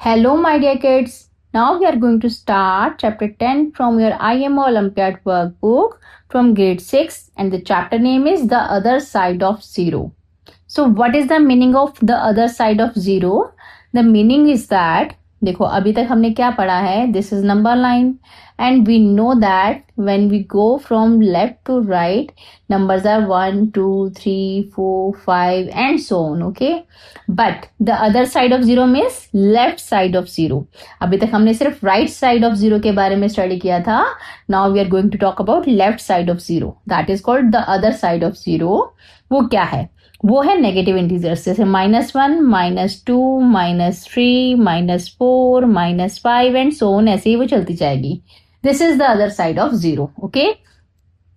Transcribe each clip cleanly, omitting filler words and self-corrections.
Hello, my dear kids. Now we are going to start chapter 10 from your IMO Olympiad workbook from grade 6, and the chapter name is The Other Side of Zero. So what is the meaning of the other side of zero? The meaning is that, देखो अभी तक हमने क्या पढ़ा है, this is number line and we know that when we go from left to right, numbers are 1, 2, 3, 4, 5 and so on, okay? But the other side of zero means left side of zero. अभी तक हमने सिर्फ right side of zero के बारे में study किया था. Now we are going to talk about left side of zero. That is called the other side of zero. वो क्या है? वो है नेगेटिव इंटीजर्स, जैसे -1, -2, -3, -4, -5 एंड सो ऑन, ऐसे ही वो चलती जाएगी. This is the other side of zero. Okay,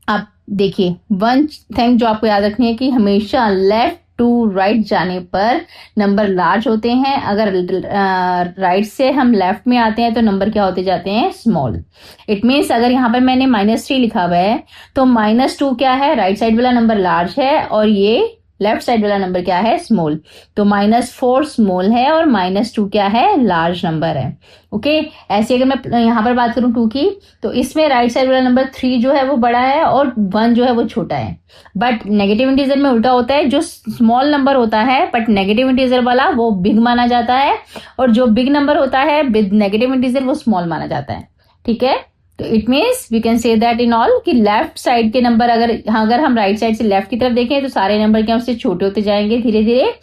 अब देखिए वन थिंग जो आपको याद रखनी है कि हमेशा लेफ्ट टू राइट जाने पर नंबर लार्ज होते हैं. अगर राइट से हम लेफ्ट में आते हैं तो नंबर क्या होते जाते हैं? स्मॉल. इट मीन्स अगर यहाँ पर मैंने -3 लिखा हुआ है तो -2 क्या है? राइट साइड वाला नंबर लार्ज है और ये लेफ्ट साइड वाला नंबर क्या है? स्मॉल. तो -4 स्मॉल है और -2 क्या है? लार्ज नंबर है. ओके, ऐसे अगर मैं यहाँ पर बात करूं 2 की, तो इसमें राइट साइड वाला नंबर 3 जो है वो बड़ा है और 1 जो है वो छोटा है. बट नेगेटिव इंटीजर में उल्टा होता है, जो स्मॉल नंबर होता है बट नेगेटिव इंटीजर वाला वो बिग माना जाता है, और जो बिग नंबर होता है विद नेगेटिव इंटीजर वो स्मॉल माना जाता है. ठीक है, तो it means we can say that in all कि लेफ्ट साइड के नंबर अगर हम राइट साइड से लेफ्ट की तरफ देखें तो सारे नंबर क्या उससे छोटे होते जाएंगे धीरे धीरे,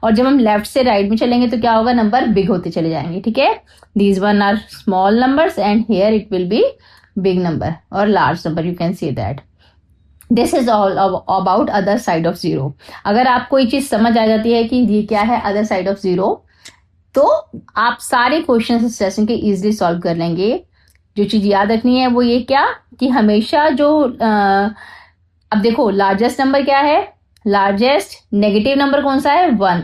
और जब हम लेफ्ट से राइट में चलेंगे तो क्या होगा? नंबर बिग होते चले जाएंगे. ठीक है, these one are small numbers and here it will be big number और large number. You can say that this is all about other side of zero. अगर आप कोई चीज समझ आ जाती है कि ये क्या है अदर साइड ऑफ जीरो, तो आप सारे क्वेश्चन इस सेशन के इजिली सॉल्व कर लेंगे. जो चीज याद रखनी है वो ये क्या कि हमेशा जो अब देखो लार्जेस्ट नंबर क्या है? लार्जेस्ट नेगेटिव नंबर कौन सा है? 1,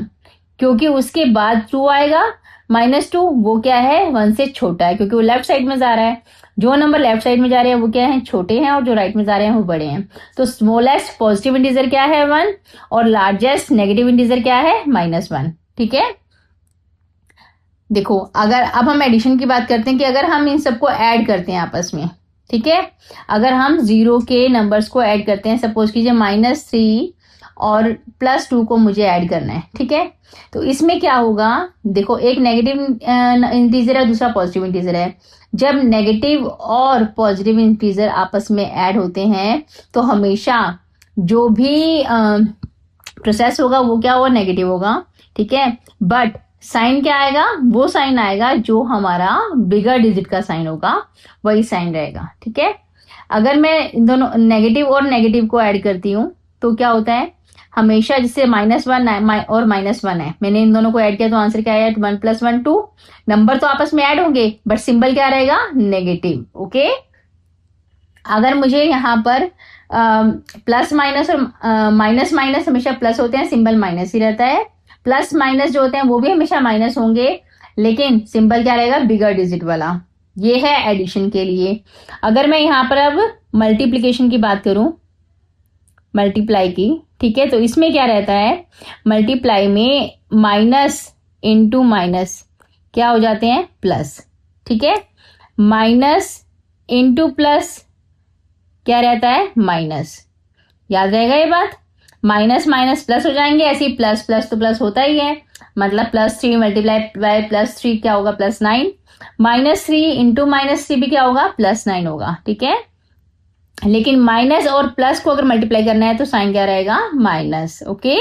क्योंकि उसके बाद 2 आएगा. -2 वो क्या है? 1 से छोटा है क्योंकि वो लेफ्ट साइड में जा रहा है. जो नंबर लेफ्ट साइड में जा रहे हैं वो क्या है? छोटे हैं, और जो राइट में जा रहे हैं वो बड़े हैं. तो स्मॉलेस्ट पॉजिटिव इंटीजर क्या है? 1, और लार्जेस्ट नेगेटिव इंटीजर क्या है? -1. ठीक है, देखो अगर अब हम एडिशन की बात करते हैं कि अगर हम इन सबको ऐड करते हैं आपस में, ठीक है, अगर हम जीरो के नंबर्स को ऐड करते हैं, सपोज कीजिए -3 और +2 को मुझे ऐड करना है. ठीक है, तो इसमें क्या होगा? देखो एक नेगेटिव इंटीजर है, दूसरा पॉजिटिव इंटीजर है. जब नेगेटिव और पॉजिटिव इंटीजर आपस में ऐड होते हैं तो हमेशा जो भी प्रोसेस होगा वो क्या होगा? नेगेटिव होगा. ठीक है, बट साइन क्या आएगा? वो साइन आएगा जो हमारा बिगर डिजिट का साइन होगा, वही साइन रहेगा. ठीक है, अगर मैं इन दोनों नेगेटिव और नेगेटिव को ऐड करती हूं तो क्या होता है? हमेशा जिससे -1 और -1 है, मैंने इन दोनों को ऐड किया तो आंसर क्या आया? 1 + 1 2. नंबर तो आपस में ऐड होंगे बट सिंबल क्या रहेगा? नेगेटिव. ओके, अगर मुझे यहाँ पर प्लस माइनस और माइनस हमेशा प्लस होते हैं, सिंबल माइनस ही रहता है. प्लस माइनस जो होते हैं वो भी हमेशा माइनस होंगे, लेकिन सिंबल क्या रहेगा? बिगर डिजिट वाला. ये है एडिशन के लिए. अगर मैं यहाँ पर अब मल्टीप्लीकेशन की बात करूं, मल्टीप्लाई की, ठीक है, तो इसमें क्या रहता है? मल्टीप्लाई में माइनस इंटू माइनस क्या हो जाते हैं? प्लस. ठीक है, माइनस इंटू प्लस क्या रहता है? माइनस. याद रहेगा ये बात? माइनस माइनस प्लस हो जाएंगे, ऐसे ही प्लस प्लस तो प्लस होता ही है. मतलब +3 मल्टीप्लाई बाय +3 क्या होगा? +9. -3 इंटू -3 भी क्या होगा? +9 होगा. ठीक है, लेकिन माइनस और प्लस को अगर मल्टीप्लाई करना है तो साइन क्या रहेगा? माइनस. ओके,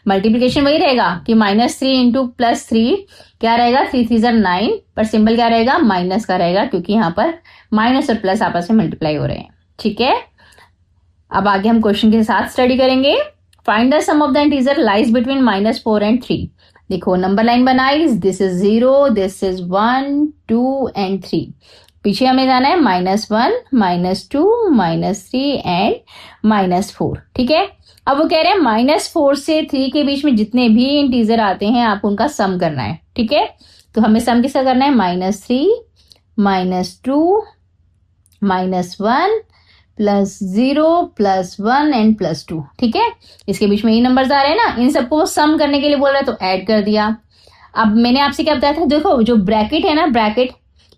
मल्टीप्लीकेशन वही रहेगा कि -3 इंटू +3 क्या रहेगा? 3 3 = 9, पर सिंबल क्या रहेगा? माइनस का रहेगा, क्योंकि यहाँ पर माइनस और प्लस आपस में मल्टीप्लाई हो रहे हैं. ठीक है, अब आगे हम क्वेश्चन के साथ स्टडी करेंगे. Find the sum of the integer lies between -4 and 3. देखो नंबर लाइन बनाई, this is 0, this is 1, 2 and 3. पीछे हमें जाना है -1, -2, -3 एंड -4. ठीक है, अब वो कह रहे हैं -4 से 3 के बीच में जितने भी इंटीजर आते हैं आपको उनका सम करना है. ठीक है, तो हमें सम किसका करना है? -3, -2, -1 +0 +1 एंड +2. ठीक है, इसके बीच में ये नंबर्स आ रहे हैं ना, इन सबको सम करने के लिए बोल रहा है तो ऐड कर दिया. अब मैंने आपसे क्या बताया था, देखो जो ब्रैकेट है ना, ब्रैकेट,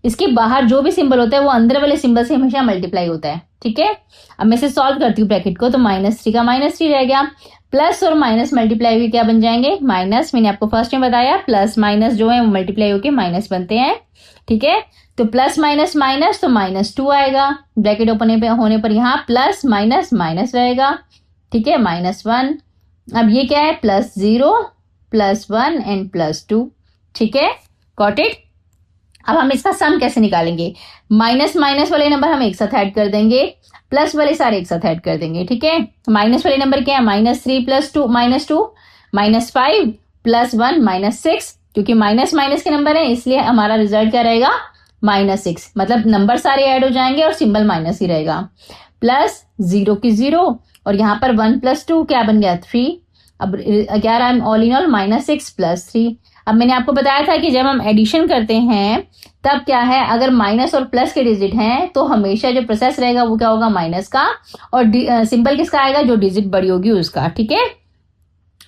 इसके बाहर जो भी सिंबल होता है वो अंदर वाले सिंबल से हमेशा मल्टीप्लाई होता है, ठीक है। अब मैं इसे सॉल्व करती हूँ ब्रैकेट को, तो -3 का -3 रह गया, प्लस और माइनस मल्टीप्लाई हुई क्या बन जाएंगे, माइनस। मैंने आपको फर्स्ट में बताया प्लस माइनस जो है वो मल्टीप्लाई होके माइनस बनते हैं, ठीक है। तो प्लस माइनस माइनस, तो -2 आएगा, ब्रैकेट ओपन होने पर यहाँ प्लस माइनस माइनस रहेगा, ठीक है, -1। अब ये क्या है, +0 +1 एंड +2, ठीक है, गॉट इट। अब हम इसका सम कैसे निकालेंगे, माइनस माइनस वाले नंबर हम एक साथ ऐड कर देंगे, प्लस वाले सारे एक साथ ऐड कर देंगे, ठीक है। माइनस वाले नंबर क्या है, -3 + 2 -2 -5 +1 -6, क्योंकि माइनस माइनस के नंबर है इसलिए हमारा रिजल्ट क्या रहेगा, -6, मतलब नंबर सारे ऐड हो जाएंगे और सिंबल माइनस ही रहेगा, प्लस 0 की 0, और यहाँ पर 1 + 2 क्या बन गया, 3। अब क्या रहा, ऑल इन ऑल -6 + 3। अब मैंने आपको बताया था कि जब हम एडिशन करते हैं तब क्या है, अगर माइनस और प्लस के डिजिट हैं तो हमेशा जो प्रोसेस रहेगा वो क्या होगा, माइनस का, और सिंबल किसका आएगा, जो डिजिट बड़ी होगी उसका, ठीक है।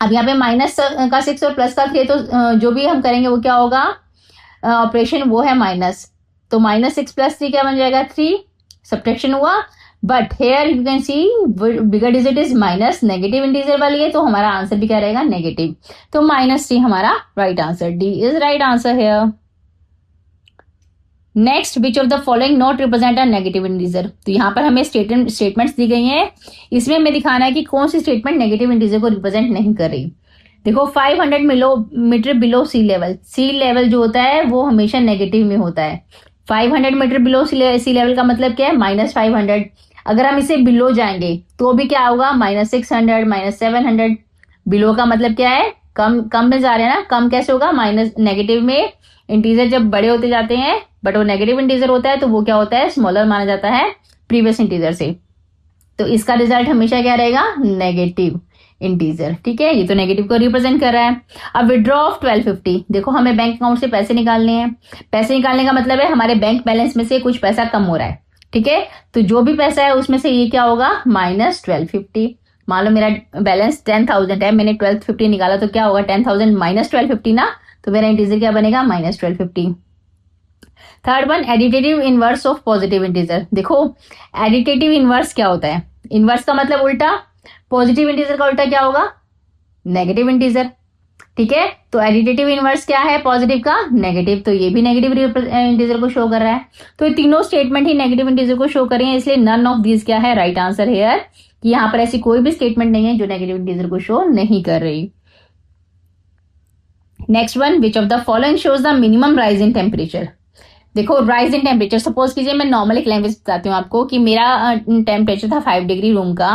अब यहाँ पे माइनस का 6 और प्लस का 3, तो जो भी हम करेंगे वो क्या होगा, ऑपरेशन वो है माइनस, तो -6 + 3 क्या बन जाएगा, 3, सब्ट्रैक्शन हुआ। But here you can see bigger digit is minus, negative integer वाली है, तो हमारा आंसर भी क्या रहेगा, नेगेटिव, तो -3 हमारा right answer, D is right answer here. Next, which of the following not represent a negative integer, तो यहाँ पर हमें स्टेटमेंट्स दी गई हैं, इसमें हमें दिखाना है कि कौन सी स्टेटमेंट नेगेटिव इंटीजर को रिप्रेजेंट नहीं कर रही। देखो 500 मीटर बिलो सी लेवल, सी लेवल जो होता है वो हमेशा नेगेटिव में होता है। 500 मीटर बिलो सी लेवल का मतलब क्या है, -500। अगर हम इसे बिलो जाएंगे तो भी क्या होगा, -600 -700। बिलो का मतलब क्या है, कम, कम में जा रहे हैं ना, कम कैसे होगा, माइनस, नेगेटिव में इंटीजर जब बड़े होते जाते हैं बट वो नेगेटिव इंटीजर होता है तो वो क्या होता है, स्मॉलर माना जाता है प्रीवियस इंटीजर से, तो इसका रिजल्ट हमेशा क्या रहेगा, नेगेटिव इंटीजर, ठीक है। ये तो नेगेटिव को रिप्रेजेंट कर रहा है। अब विड्रॉ ऑफ 1250, देखो हमें बैंक अकाउंट से पैसे निकालने हैं, पैसे निकालने का मतलब है हमारे बैंक बैलेंस में से कुछ पैसा कम हो रहा है, ठीक है। तो जो भी पैसा है उसमें से ये क्या होगा, -1250। मान लो मेरा बैलेंस 10,000 है, मैंने 1250 निकाला, तो क्या होगा, 10,000 -1250 ना, तो मेरा इंटीजर क्या बनेगा, -1250। Third one, additive inverse of positive integer. देखो एडिटेटिव इनवर्स क्या होता है, इनवर्स का मतलब उल्टा, पॉजिटिव इंटीजर का उल्टा क्या होगा, नेगेटिव इंटीजर, ठीक है। तो एडिटेटिव इनवर्स क्या है, पॉजिटिव का नेगेटिव, तो ये भी नेगेटिव इंटीजर को शो कर रहा है, तो ये तीनों स्टेटमेंट ही नेगेटिव इंटीजर को शो कर रही है, इसलिए नन ऑफ दीज क्या है, राइट आंसर हेयर, कि यहाँ पर ऐसी कोई भी स्टेटमेंट नहीं है जो नेगेटिव इंटीजर को शो नहीं कर रही। Next one, which of the following shows the minimum rise in temperature. देखो राइज इन टेम्परेचर, सपोज कीजिए मैं नॉर्मल एक लैंग्वेज बताती हूँ आपको कि मेरा टेम्परेचर था 5 डिग्री रूम का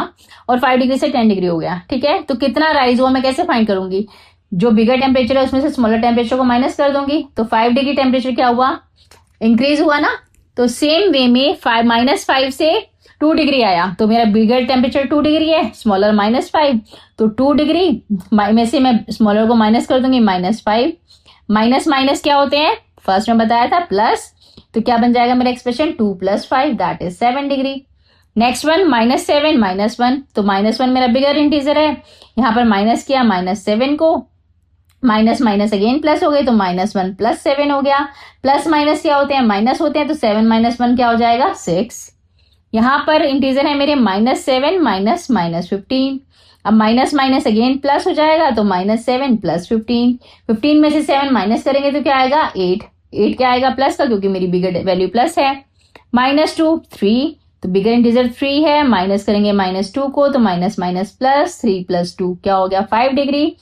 और 5 डिग्री से 10 डिग्री हो गया, ठीक है। तो कितना राइज हुआ मैं कैसे फाइंड करूंगी, जो बिगर टेम्परेचर है उसमें से स्मॉलर टेम्परेचर को माइनस कर दूंगी, तो 5 डिग्री टेम्परेचर क्या हुआ, इंक्रीज हुआ ना। तो सेम वे में -5 से 2 डिग्री आया, तो मेरा बिगर टेम्परेचर 2 डिग्री है, स्मॉलर -5, तो 2 डिग्री में से मैं स्मॉलर को माइनस कर दूंगी, -5, माइनस माइनस क्या होते हैं, फर्स्ट में बताया था प्लस, तो क्या बन जाएगा मेरा expression, 2 + 5 that is 7 degree. Next one, -7 -1, तो -1 मेरा बिगर इंटीजर है, यहाँ पर माइनस किया -7 को, माइनस माइनस अगेन प्लस हो गए, तो -1 + 7 हो गया। प्लस माइनस क्या होते हैं, माइनस होते हैं, तो 7 - 1 क्या हो जाएगा, 6। यहाँ पर इंटीजर है मेरे -7 -15, अब माइनस माइनस अगेन प्लस हो जाएगा, तो -7 + 15, 15 में से 7 माइनस करेंगे तो क्या आएगा, 8, 8 क्या आएगा प्लस का, क्योंकि मेरी बिगर वैल्यू प्लस है। -2 3, तो बिगर इंटीजर 3 है, माइनस करेंगे -2 को, तो माइनस माइनस प्लस, 3 + 2 क्या हो गया, 5 डिग्री।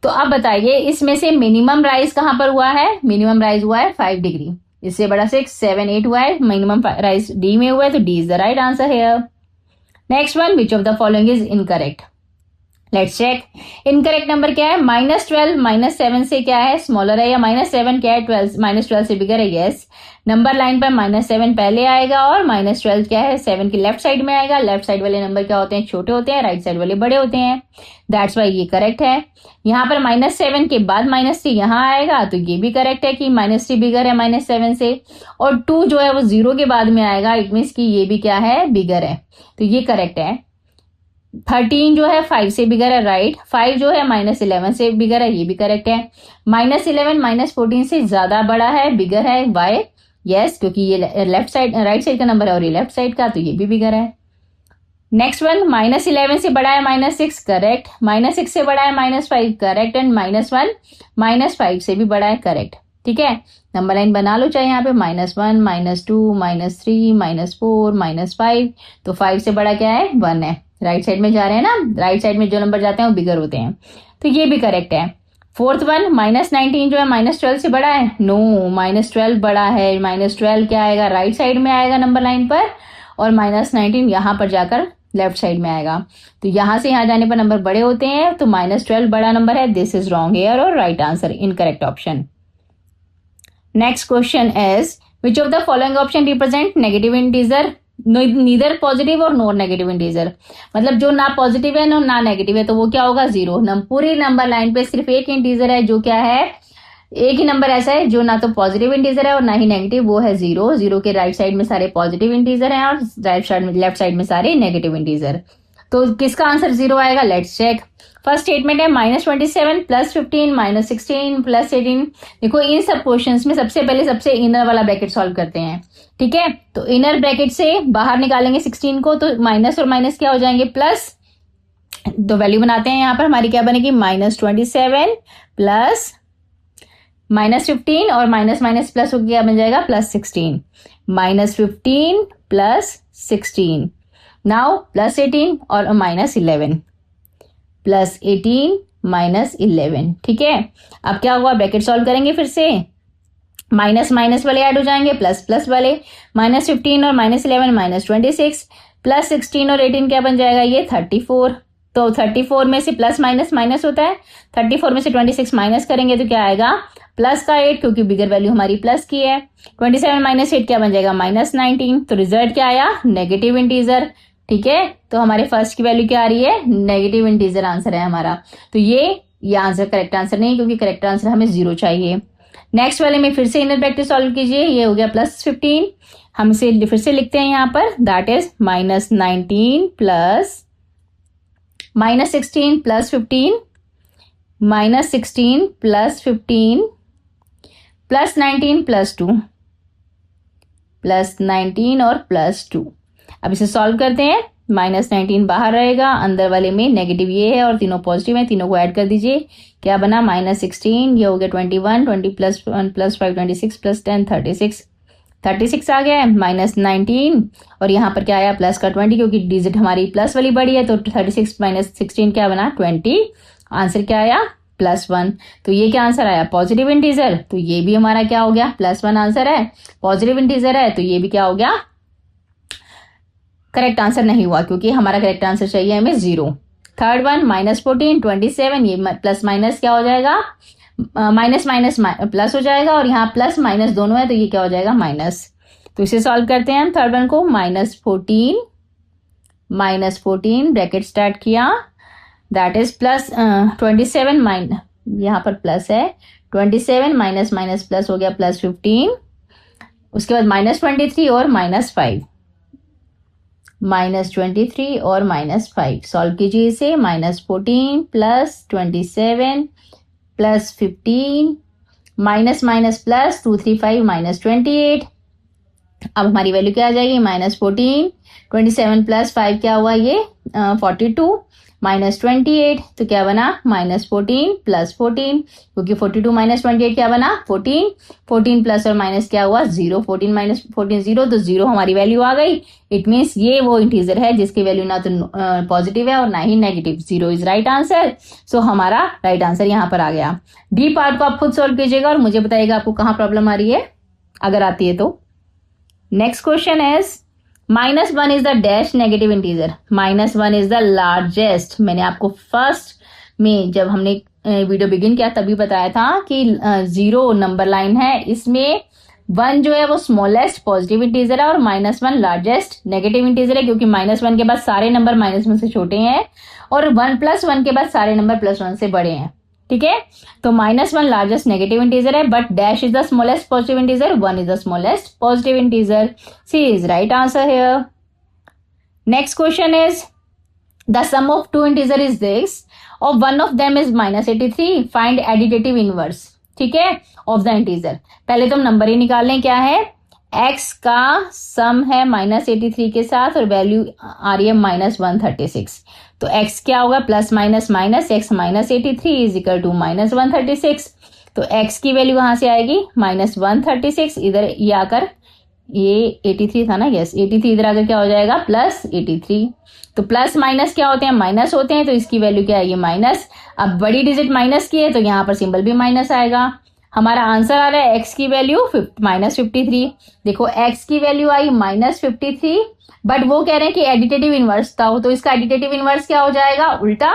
तो अब बताइए इसमें से मिनिमम राइज कहां पर हुआ है, मिनिमम राइज हुआ है 5 डिग्री, इससे बड़ा 6 7 8 हुआ है, मिनिमम राइज डी में हुआ है, तो D is the right answer here. Next one, which of the following is incorrect, let's check. Incorrect number क्या है, -12 -7 से क्या है, स्मॉलर है, या -7 क्या है, 12 से बिगर है, यस। नंबर लाइन पर -7 पहले आएगा और -12 क्या है, 7 की लेफ्ट साइड में आएगा। लेफ्ट साइड वाले नंबर क्या होते हैं, छोटे होते हैं, राइट साइड वाले बड़े होते हैं, दैट्स वाई ये करेक्ट है। यहाँ पर -7 के बाद -3 यहाँ आएगा, तो ये भी करेक्ट है कि -3 बिगर है -7 से, और 2 जो है वो 0 के बाद में आएगा, इट मीन्स कि ये भी क्या है, बिगर है, तो ये करेक्ट है। 13 जो है 5 से बिगर है, राइट। 5 जो है -11 से बिगर है, ये भी करेक्ट है। -11 -14 से ज्यादा बड़ा है, बिगर है, वाई? यस, क्योंकि ये लेफ्ट साइड राइट साइड का नंबर है और ये लेफ्ट साइड का, तो ये भी बिगर है। नेक्स्ट वन, -11 से बड़ा है -6, करेक्ट। -6 से बड़ा है -5, करेक्ट। एंड -1 -5 से भी बड़ा है, करेक्ट। ठीक है, नंबर लाइन बना लो चाहे यहाँ पे -1 -2 -3 -4 -5, तो 5 से बड़ा क्या है, 1 है। राइट साइड में जा रहे हैं ना, राइट साइड में जो नंबर जाते हैं वो बिगर होते हैं, तो ये भी करेक्ट है। फोर्थ वन, -19 जो है -12 से बड़ा है, नो, -12 बड़ा है। -12 क्या आएगा, राइट साइड में आएगा नंबर लाइन पर, और -19 यहाँ पर जाकर लेफ्ट साइड में आएगा, तो यहां से यहां जाने पर नंबर बड़े होते हैं, तो -12 बड़ा नंबर है। दिस इज रॉन्ग हेयर, और right answer incorrect option. Next question is which of the following option represent negative integer, neither positive और नॉर नेगेटिव इंटीजर, मतलब जो ना पॉजिटिव है ना नेगेटिव है, तो वो क्या होगा, 0। पूरी नंबर लाइन पे सिर्फ एक इंटीजर है जो क्या है, एक ही नंबर ऐसा है जो ना तो पॉजिटिव इंटीजर है और ना ही नेगेटिव, वो है 0। 0 के राइट साइड में सारे पॉजिटिव इंटीजर हैं और लेफ्ट साइड में सारे नेगेटिव इंटीजर, तो किसका आंसर 0 आएगा, लेट्स चेक। फर्स्ट स्टेटमेंट है -27 +15 -16 +18। देखो इन सब क्वेश्चंस में सबसे पहले सबसे इनर वाला ब्रैकेट सॉल्व करते हैं, ठीक है। तो इनर ब्रैकेट से बाहर निकालेंगे 16 को, तो माइनस और माइनस क्या हो जाएंगे, प्लस, तो वैल्यू बनाते हैं यहाँ पर, हमारी क्या बनेगी, -27 प्लस -15, और माइनस माइनस प्लस हो गया, बन जाएगा +16, -15 +16, नाउ +18 और -11, +18 -11, ठीक है। अब क्या हुआ, ब्रैकेट सॉल्व करेंगे फिर से, माइनस माइनस वाले ऐड हो जाएंगे, प्लस प्लस वाले, -15 और -11 -26, +16 और 18 क्या बन जाएगा, ये 34। तो 34 में से प्लस माइनस माइनस होता है, 34 में से 26 माइनस करेंगे तो क्या आएगा, प्लस का 8, क्योंकि बिगर वैल्यू हमारी प्लस की है। 27 -8 क्या बन जाएगा, -19। तो रिजल्ट क्या आया, नेगेटिव इंटीजर, ठीक है। तो हमारे फर्स्ट की वैल्यू क्या आ रही है, नेगेटिव इंटीजर आंसर है हमारा। तो ये आंसर करेक्ट आंसर नहीं, क्योंकि करेक्ट आंसर हमें 0 चाहिए। नेक्स्ट वाले में फिर से इनर ब्रैकेट सॉल्व कीजिए, ये हो गया +15, हम इसे फिर से लिखते हैं यहाँ पर, दैट इज -19 प्लस -16 +15 -16 +15 +19 +2 +19 और +2। अब इसे सॉल्व करते हैं, -19 बाहर रहेगा, अंदर वाले में नेगेटिव ये है और तीनों पॉजिटिव है, तीनों को ऐड कर दीजिए, क्या बना, -16, ये हो गया 21, 20 + 1 + 5 26 + 10 36 आ गया है, -19 और यहाँ पर क्या आया, प्लस का 20, क्योंकि डिजिट हमारी प्लस वाली बड़ी है, तो 36 - 16 क्या बना, 20। आंसर क्या आया, +1। तो ये क्या आंसर आया, पॉजिटिव इंटीजर, तो ये भी हमारा क्या हो गया, +1 आंसर है, पॉजिटिव इंटीजर है, तो ये भी क्या हो गया, करेक्ट आंसर नहीं हुआ, क्योंकि हमारा करेक्ट आंसर चाहिए हमें 0। थर्ड वन, -14 27, ये प्लस माइनस क्या हो जाएगा, माइनस माइनस प्लस हो जाएगा, और यहाँ प्लस माइनस दोनों है, तो ये क्या हो जाएगा, माइनस। तो इसे सॉल्व करते हैं हम, थर्ड वन को, -14 ब्रैकेट स्टार्ट किया, दैट इज +27 यहाँ पर प्लस है, 27 माइनस माइनस प्लस हो गया, +15, उसके बाद -23 और -5, -23 और -5 सॉल्व कीजिए इसे, -14 + 27 + 15 माइनस माइनस प्लस 2 3 5 -28। अब हमारी वैल्यू क्या आ जाएगी, -14 27 + 5 क्या हुआ, ये 42 -28, तो क्या बना, -14 + 14, क्योंकि 42 - 28 क्या बना, 14 प्लस और माइनस क्या हुआ, 0, 14 - 14 0, तो 0 हमारी वैल्यू आ गई। इट मीन्स ये वो इंटीजर है जिसकी वैल्यू ना तो पॉजिटिव है और ना ही नेगेटिव, 0 इज राइट आंसर। सो हमारा राइट आंसर यहाँ पर आ गया। डी पार्ट को आप खुद सॉल्व कीजिएगा और मुझे बताइएगा आपको कहाँ प्रॉब्लम आ रही है, अगर आती है तो। Next question is -1 is the dash negative integer, -1 is the largest. मैंने आपको फर्स्ट में जब हमने वीडियो बिगिन किया तभी बताया था कि 0 नंबर लाइन है, इसमें 1 जो है वो स्मॉलेस्ट पॉजिटिव इंटीजर है और -1 लार्जेस्ट नेगेटिव इंटीजर है, क्योंकि -1 के बाद सारे नंबर -1 से छोटे हैं और 1 + 1 के बाद सारे नंबर +1 से बड़े हैं, ठीक है। तो -1 लार्जेस्ट नेगेटिव इंटीजर है, but dash is the smallest positive integer, 1 is the smallest positive integer. C is right answer here. Next question is the sum of two integer is this और one of them is -83, find additive inverse, ठीक है, of the integer. पहले तो हम number ही निकाल लें, क्या है, x का सम है -83 के साथ और वैल्यू आ रही है -136, तो x क्या होगा, plus minus minus x -83 is equal to -136, तो x की वैल्यू कहां से आएगी, -136, इधर ये आकर ये 83 था ना, यस 83, इधर आकर क्या हो जाएगा, +83, तो प्लस माइनस क्या होते हैं, माइनस होते हैं, तो इसकी वैल्यू क्या है, ये माइनस। अब बड़ी डिजिट माइनस की है तो यहाँ पर सिंबल भी माइनस आएगा। हमारा आंसर आ रहा है x की वैल्यू -53। देखो x की वैल्यू आई -53, बट वो कह रहे हैं कि एडिटेटिव इनवर्स था, तो इसका एडिटेटिव इनवर्स क्या हो जाएगा, उल्टा,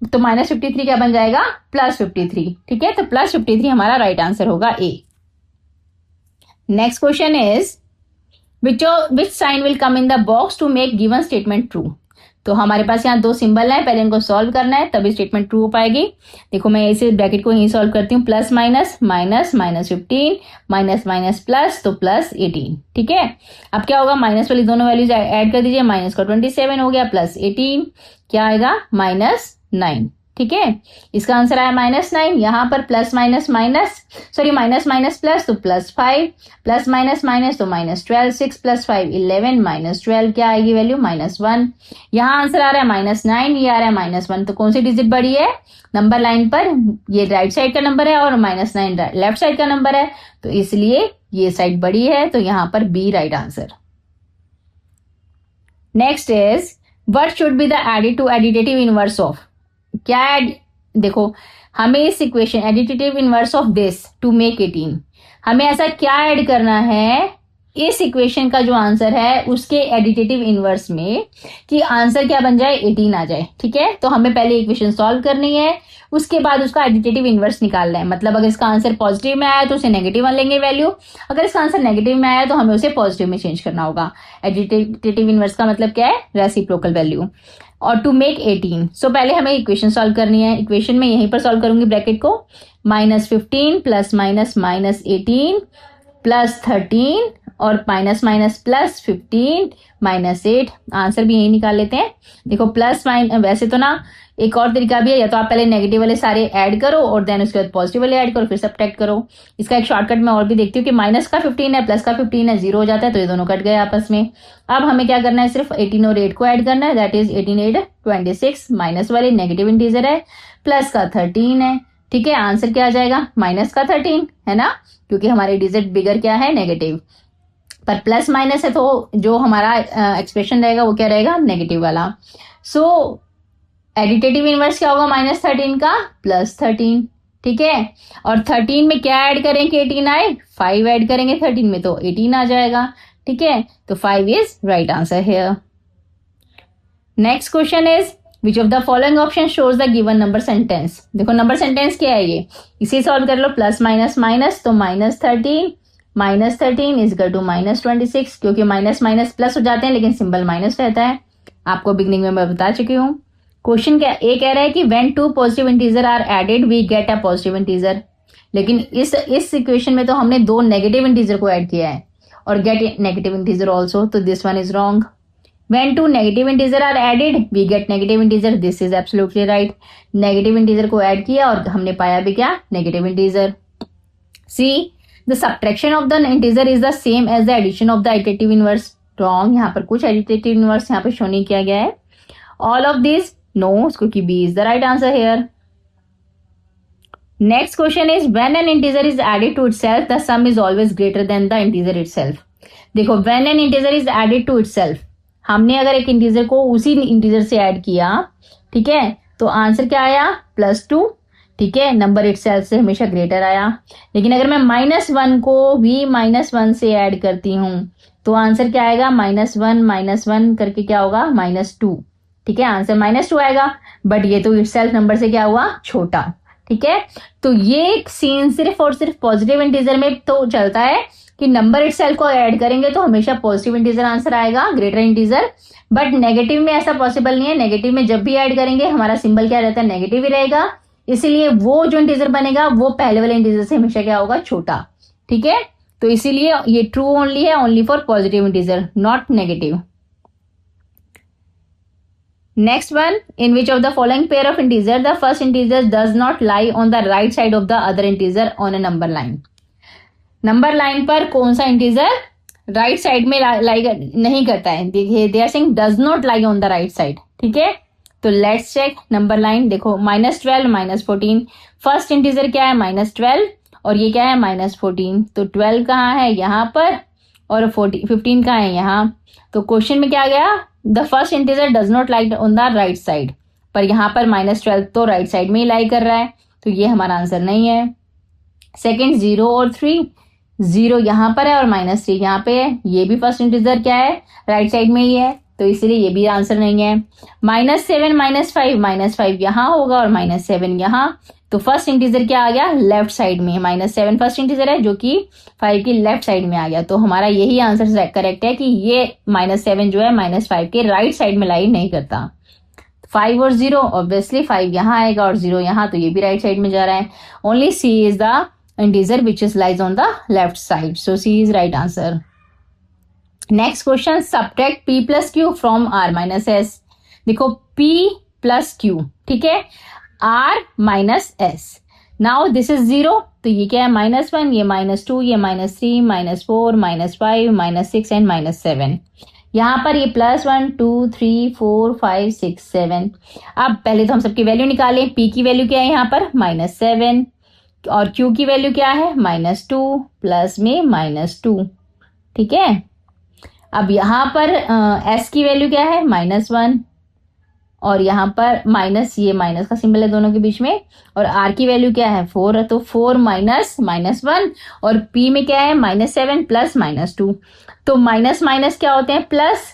तो -53 क्या बन जाएगा, +53, ठीक है, तो +53 हमारा राइट आंसर होगा A. Next question is which sign will come in the box to make given statement true. तो हमारे पास यहाँ दो सिंबल है, पहले इनको सॉल्व करना है तभी स्टेटमेंट ट्रू हो पाएगी। देखो मैं इसे ब्रैकेट को यही सॉल्व करती हूँ, plus minus minus -15 minus minus plus, तो +18, ठीक है। अब क्या होगा, माइनस वाली दोनों वैल्यूज ऐड कर दीजिए, माइनस का 27 हो गया, +18 क्या आएगा, -9, ठीक है। इसका आंसर आया -9, यहाँ पर plus minus minus, sorry minus minus plus, तो +5, प्लस माइनस माइनस, तो -12, 6 + 5 11, -12 क्या आएगी वैल्यू, -1। यहाँ आंसर आ रहा है -9, ये आ रहा है -1, तो कौन सी डिजिट बड़ी है, नंबर लाइन पर ये राइट साइड का नंबर है और -9 लेफ्ट साइड का नंबर है, तो इसलिए ये साइड बड़ी है, तो यहाँ पर B right answer. Next is what should be the added to additive inverse of, क्या देखो हमें इस equation additive inverse of this to make 18, हमें ऐसा क्या ऐड करना है इस इक्वेशन का जो आंसर है उसके एडिटेटिव इनवर्स में कि आंसर क्या बन जाए, 18 आ जाए, ठीक है। तो हमें पहले इक्वेशन सॉल्व करनी है, उसके बाद उसका एडिटेटिव इनवर्स निकालना है। मतलब अगर इसका आंसर पॉजिटिव में आया तो उसे नेगेटिव लेंगे वैल्यू, अगर इसका आंसर नेगेटिव में आया तो हमें उसे पॉजिटिव में चेंज करना होगा। एडिटेटिव इनवर्स का मतलब क्या है, रेसिप्रोकल वैल्यू, और टू मेक 18। सो पहले हमें इक्वेशन सॉल्व करनी है, इक्वेशन में यहीं पर सॉल्व करूंगी ब्रैकेट को, -15 प्लस माइनस -18 प्लस 13 और माइनस माइनस प्लस 15 -8, आंसर भी यही निकाल लेते हैं। देखो प्लस माइनस, वैसे तो ना एक और तरीका भी है, या तो आप पहले नेगेटिव वाले सारे ऐड करो और देन उसके बाद पॉजिटिव वाले ऐड करो, फिर सब्ट्रैक्ट करो। इसका एक शॉर्टकट मैं और भी देखती हूँ कि माइनस का 15 है, प्लस का 15 है, 0 हो जाता है, तो ये दोनों कट गए आपस में। अब हमें क्या करना है, सिर्फ 18 और 8 को ऐड करना है, दैट इज 18 8 26, माइनस वाले नेगेटिव इंटीजर है, प्लस का 13 है, ठीक है। आंसर क्या आ जाएगा, माइनस का 13 है ना, क्योंकि हमारे डिजिट बिगर क्या है, नेगेटिव, पर प्लस माइनस है तो जो हमारा एक्सप्रेशन रहेगा वो क्या रहेगा, नेगेटिव वाला। सो एडिटेटिव इनवर्स क्या होगा, -13 का +13, ठीक है। और 13 में क्या ऐड करें कि 18 आए, 5 ऐड करेंगे 13 में तो 18 आ जाएगा, ठीक है। तो 5 is right answer here. Next question is which of the following option shows the given number sentence. देखो नंबर सेंटेंस क्या है ये, इसे सॉल्व कर लो, प्लस माइनस माइनस, तो -13 इज इक्वल टू -26, क्योंकि माइनस माइनस प्लस हो जाते हैं लेकिन सिंबल माइनस रहता है, आपको बिगनिंग में मैं बता चुकी हूँ। क्वेश्चन क्या ए कह रहा है कि when 2 positive integer are added we get a positive integer, लेकिन इस इक्वेशन में तो हमने 2 नेगेटिव इंटीजर को ऐड किया है और गेट नेगेटिव इंटीजर ऑल्सो, तो this one is wrong. When 2 negative integer are added we get negative integer, this is absolutely right. Negative integer को ऐड किया और हमने पाया भी क्या, negative integer. C the subtraction of the integer is the same as the addition of the additive inverse, wrong. यहाँ पर कुछ एडिटिव इनवर्स यहाँ पे शो नहीं किया गया है। ऑल ऑफ दिस no, क्योंकि B is the right answer here. Next question is when an integer is added to itself, the sum is always greater than the integer itself. देखो when an integer is added to itself, हमने अगर एक integer को उसी integer से add किया, ठीक है, तो आंसर क्या आया, +2, ठीक है, नंबर इटसेल्फ से हमेशा ग्रेटर आया। लेकिन अगर मैं -1 को भी -1 से ऐड करती हूं तो आंसर क्या आएगा, -1 करके क्या होगा, -2, ठीक है, आंसर -2 आएगा। बट ये तो इटसेल्फ नंबर से क्या हुआ, छोटा, ठीक है। तो ये सीन सिर्फ और सिर्फ पॉजिटिव इंटीजर में तो चलता है कि नंबर इटसेल्फ को ऐड करेंगे तो हमेशा पॉजिटिव इंटीजर आंसर आएगा, ग्रेटर इंटीजर। बट नेगेटिव में ऐसा पॉसिबल नहीं है, नेगेटिव में जब भी ऐड करेंगे हमारा सिंबल क्या रहता है, नेगेटिव ही रहेगा, इसीलिए वो जो इंटीजर बनेगा वो पहले वाले इंटीजर से हमेशा क्या होगा, छोटा, ठीक है। तो इसीलिए ये ट्रू ओनली है, only for positive integer, not negative. Next one, in which of the following pair of integer the first integer does not lie on the right side of the other integer on A number line. Number line पर कौन सा integer right side में लाई नहीं करता है? देखिए, they are saying does not lie on the right side, ठीक है। तो लेट्स चेक नंबर लाइन। देखो -12 -14, फर्स्ट इंटीजर क्या है -12 और ये क्या है -14। तो 12 कहाँ है? यहाँ पर, और 15 कहाँ है? यहाँ। तो क्वेश्चन में क्या गया? The first integer does not lie on the right side, पर यहाँ पर -12 तो राइट साइड में ही लाई कर रहा है, तो ये हमारा आंसर नहीं है। सेकेंड 0 और 3, 0 यहाँ पर है और -3 यहाँ पे है, ये भी फर्स्ट इंटीजर क्या है? राइट साइड में ही है, तो इसलिए ये भी आंसर नहीं है। -7 -5 यहाँ होगा और -7 यहाँ, तो फर्स्ट इंटीजर क्या आ गया? लेफ्ट साइड में। -7 फर्स्ट इंटीजर है जो कि 5 की लेफ्ट साइड में आ गया, तो हमारा यही आंसर करेक्ट है कि ये -7 जो है -5 के राइट साइड में लाई नहीं करता। 5 और 0, ऑब्वियसली 5 यहाँ आएगा और 0 यहाँ, तो ये भी राइट साइड में जा रहा है। Only C is the integer which is lies on the left side, so C is right answer. Next question, subtract P plus Q from R minus S। देखो P plus Q, ठीक है, R minus S। Now this is 0, तो ये क्या है? -1, ये -2, ये -3, -4, -5, -6 and -7। यहाँ पर ये +1 2 3 4 5 6 7। अब पहले तो हम सबकी वैल्यू निकालें। P की वैल्यू क्या है यहाँ पर? -7, और Q की वैल्यू क्या है? -2 प्लस में -2, ठीक है। अब यहाँ पर S की वैल्यू क्या है? -1, और यहाँ पर माइनस, ये माइनस का सिंबल है दोनों के बीच में, और R की वैल्यू क्या है? 4, तो 4 माइनस -1, और P में क्या है? -7 प्लस -2। तो माइनस माइनस क्या होते हैं? प्लस।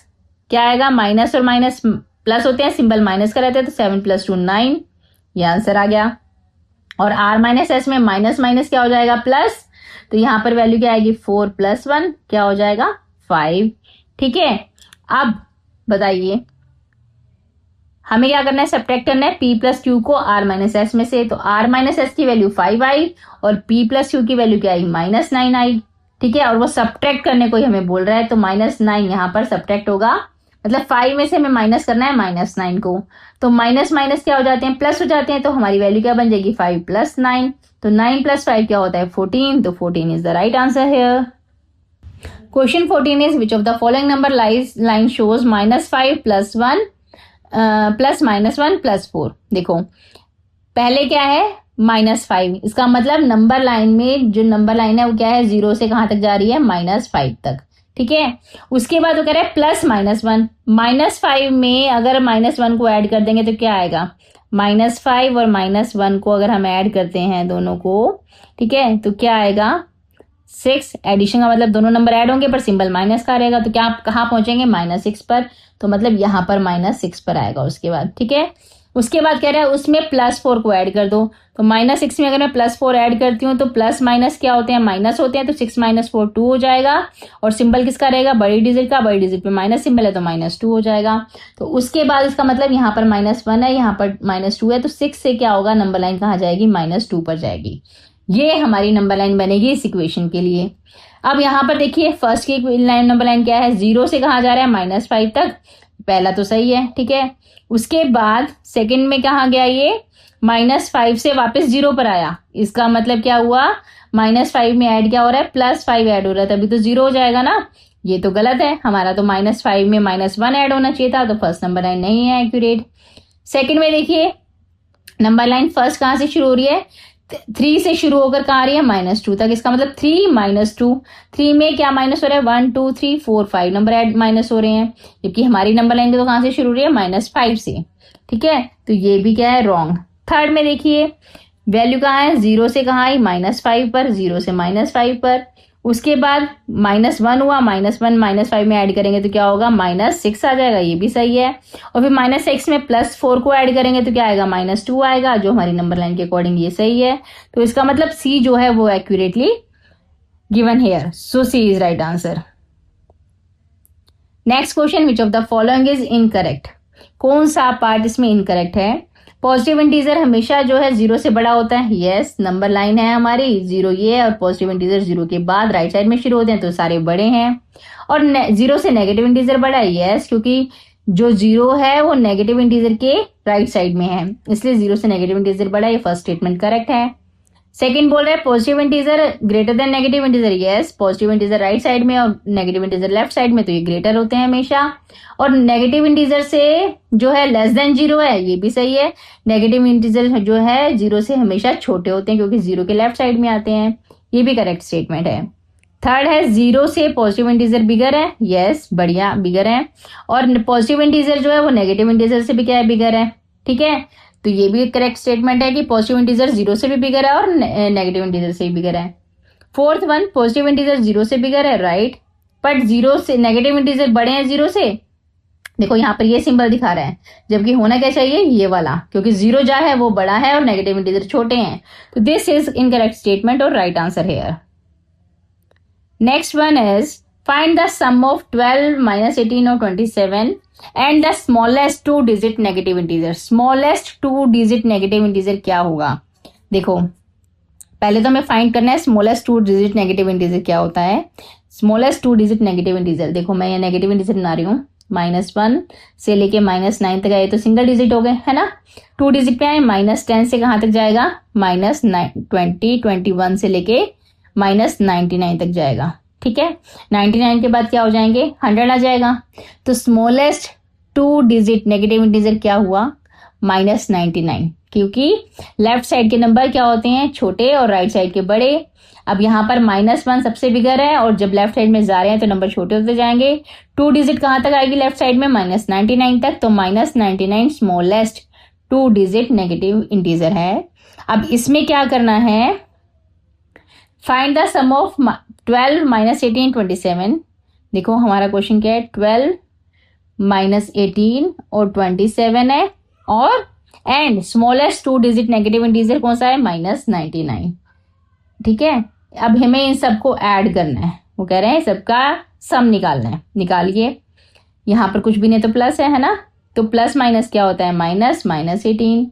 क्या आएगा? माइनस और माइनस प्लस होते हैं, सिंबल माइनस का रहता है, तो 7 + 2 9, ये आंसर आ गया। और R माइनस S में माइनस माइनस क्या हो जाएगा? प्लस, तो यहाँ पर वैल्यू क्या आएगी? 4 + 1 क्या हो जाएगा? 5, ठीक है। अब बताइए हमें क्या करना है? सब्ट्रैक्ट करना है P + Q को R माइनस S में से। तो R माइनस S की वैल्यू 5 आई और P + Q की वैल्यू क्या आई? -9 आई, ठीक है। और वो सब्ट्रैक्ट करने को ही हमें बोल रहा है, तो -9 यहाँ पर सब्ट्रैक्ट होगा, मतलब 5 में से हमें माइनस करना है -9 को। तो माइनस माइनस क्या हो जाते हैं? प्लस हो जाते हैं, तो हमारी वैल्यू क्या बन जाएगी? 5 + 9, तो 9 + 5 क्या होता है? 14, तो 14 is the right answer here. Question 14 is which of the following number line shows -5 + 1 plus -1 + 4। देखो पहले क्या है? -5, इसका मतलब नंबर लाइन में जो नंबर लाइन है वो क्या है? 0 से कहां तक जा रही है? -5 तक, ठीक है। उसके बाद वो कह रहा है +-1, -5 में अगर -1 को ऐड कर देंगे तो क्या आएगा? -5 और -1 को अगर हम ऐड करते हैं दोनों को, ठीक है, तो क्या आएगा? 6। एडिशन का मतलब दोनों नंबर ऐड होंगे पर सिंबल माइनस का रहेगा, तो क्या आप कहाँ पहुंचेंगे? -6 पर, तो मतलब यहाँ पर -6 पर आएगा उसके बाद, ठीक है। उसके बाद कह रहा है उसमें +4 को ऐड कर दो, तो -6 में अगर मैं +4 ऐड करती हूँ तो प्लस माइनस क्या होते हैं? माइनस होते हैं, तो 6 - 4 2 हो जाएगा, और सिंबल किसका रहेगा? बड़ी डिजिट का। बड़ी डिजिट पे माइनस सिंबल है तो -2 हो जाएगा। तो उसके बाद इसका मतलब यहाँ पर -1 है, यहाँ पर -2 है, तो 6 से क्या होगा? नंबर लाइन कहाँ जाएगी? -2 पर जाएगी। ये हमारी नंबर लाइन बनेगी इस इक्वेशन के लिए। अब यहाँ पर देखिए फर्स्ट की लाइन नंबर लाइन क्या है? 0 से कहाँ जा रहा है? -5 तक, पहला तो सही है, ठीक है। उसके बाद सेकंड में कहाँ गया? ये -5 से वापस 0 पर आया, इसका मतलब क्या हुआ? -5 में ऐड क्या हो रहा है? +5 ऐड हो रहा है, तभी तो 0 हो जाएगा ना। ये तो गलत है, हमारा तो -5 में -1 ऐड होना चाहिए था, तो फर्स्ट नंबर लाइन नहीं है एक्यूरेट। सेकंड में देखिए नंबर लाइन फर्स्ट कहाँ से शुरू हो रही है? 3 से शुरू होकर कहाँ आ रही है? -2 तक, इसका मतलब 3 - 2। 3 में क्या माइनस हो रहा है? 1 2 3 4 5 नंबर ऐड माइनस हो रहे हैं, जबकि हमारी नंबर लाइन तो कहाँ से शुरू हो रही है? -5 से, ठीक है। तो ये भी क्या है? रॉन्ग। थर्ड में देखिए वैल्यू कहाँ है? 0 से कहाँ आई? -5 पर, 0 से -5 पर। उसके बाद -1 हुआ, -1 -5 में ऐड करेंगे तो क्या होगा? -6 आ जाएगा, ये भी सही है। और फिर -6 में +4 को ऐड करेंगे तो क्या आएगा? -2 आएगा, जो हमारी नंबर लाइन के अकॉर्डिंग ये सही है। तो इसका मतलब सी जो है वो accurately given here, so C is right answer. Next question, which of the following is incorrect? कौन सा पार्ट इसमें इनकरेक्ट है? पॉजिटिव इंटीजर हमेशा जो है 0 से बड़ा होता है, यस। नंबर लाइन है हमारी 0 ये है, और पॉजिटिव इंटीजर 0 के बाद राइट साइड में शुरू होते हैं, तो सारे बड़े हैं। और 0 से नेगेटिव इंटीजर बड़ा है, यस, क्योंकि जो 0 है वो नेगेटिव इंटीजर के राइट साइड में है, इसलिए 0 से नेगेटिव इंटीजर बड़ा है। ये फर्स्ट स्टेटमेंट करेक्ट है। सेकंड बोल रहा है positive integer greater than negative integer. Yes, positive integer right side में और नेगेटिव इंटीजर लेफ्ट साइड में, तो ये ग्रेटर होते हैं हमेशा। और नेगेटिव इंटीजर से जो है लेस देन 0 है, ये भी सही है। नेगेटिव इंटीजर जो है 0 से हमेशा छोटे होते हैं क्योंकि 0 के लेफ्ट साइड में आते हैं, ये भी करेक्ट स्टेटमेंट है। थर्ड है 0 से पॉजिटिव इंटीजर बिगर है। यस, बढ़िया, बिगर है। और पॉजिटिव इंटीजर जो है वो नेगेटिव इंटीजर से भी क्या है, बिगर है। ठीक है, तो ये भी करेक्ट स्टेटमेंट है कि पॉजिटिव इंटीजर 0 से भी बिगर है और नेगेटिव इंटीजर से भी बिगर है। फोर्थ वन, पॉजिटिव इंटीजर 0 से बिगर है, राइट, बट 0 से नेगेटिव इंटीजर बड़े हैं 0 से। देखो यहाँ पर ये सिंबल दिखा रहा है, जबकि होना क्या चाहिए, ये वाला, क्योंकि 0 जो है वो बड़ा है और नेगेटिव इंटीजर छोटे हैं। तो दिस इज इनकरेक्ट स्टेटमेंट और right answer here. Next one is find the sum of 12 minus 18 और 27 and the smallest 2 digit negative integer. Smallest 2 digit negative integer क्या होगा? देखो पहले तो हमें फाइंड करना है स्मॉलेस्ट 2 डिजिट नेगेटिव इंटीजर क्या होता है। स्मॉलेस्ट 2 डिजिट नेगेटिव इंटीजर, देखो मैं ये नेगेटिव इंटीजर बना रही हूँ, -1 से लेके -9 तक आए तो सिंगल डिजिट हो गए, है ना। 2 डिजिट पे आए, -10 से कहां तक जाएगा, -20, 21 से लेके -99 तक जाएगा। ठीक है, 99 के बाद क्या हो जाएंगे, 100 आ जाएगा। तो स्मॉलेस्ट 2 डिजिट नेगेटिव इंटीजर क्या हुआ, -99, क्योंकि लेफ्ट साइड के नंबर क्या होते हैं, छोटे, और राइट साइड के बड़े। अब यहाँ पर -1 सबसे बिगर है और जब लेफ्ट साइड में जा रहे हैं तो नंबर छोटे होते जाएंगे। 2 डिजिट कहां तक आएगी लेफ्ट साइड में, -99 तक, तो -99 स्मॉलेस्ट 2 डिजिट नेगेटिव इंटीजर है। अब इसमें क्या करना है, find the sum of 12 minus 18 27। देखो हमारा क्वेश्चन क्या है, 12 माइनस 18 और 27 है, और and smallest 2 digit negative integer कौन सा है, -99। ठीक है, अब हमें इन सबको ऐड करना है, वो कह रहे हैं सबका सम निकालना है। निकालिए, यहाँ पर कुछ भी नहीं तो प्लस है ना, तो प्लस माइनस क्या होता है, -18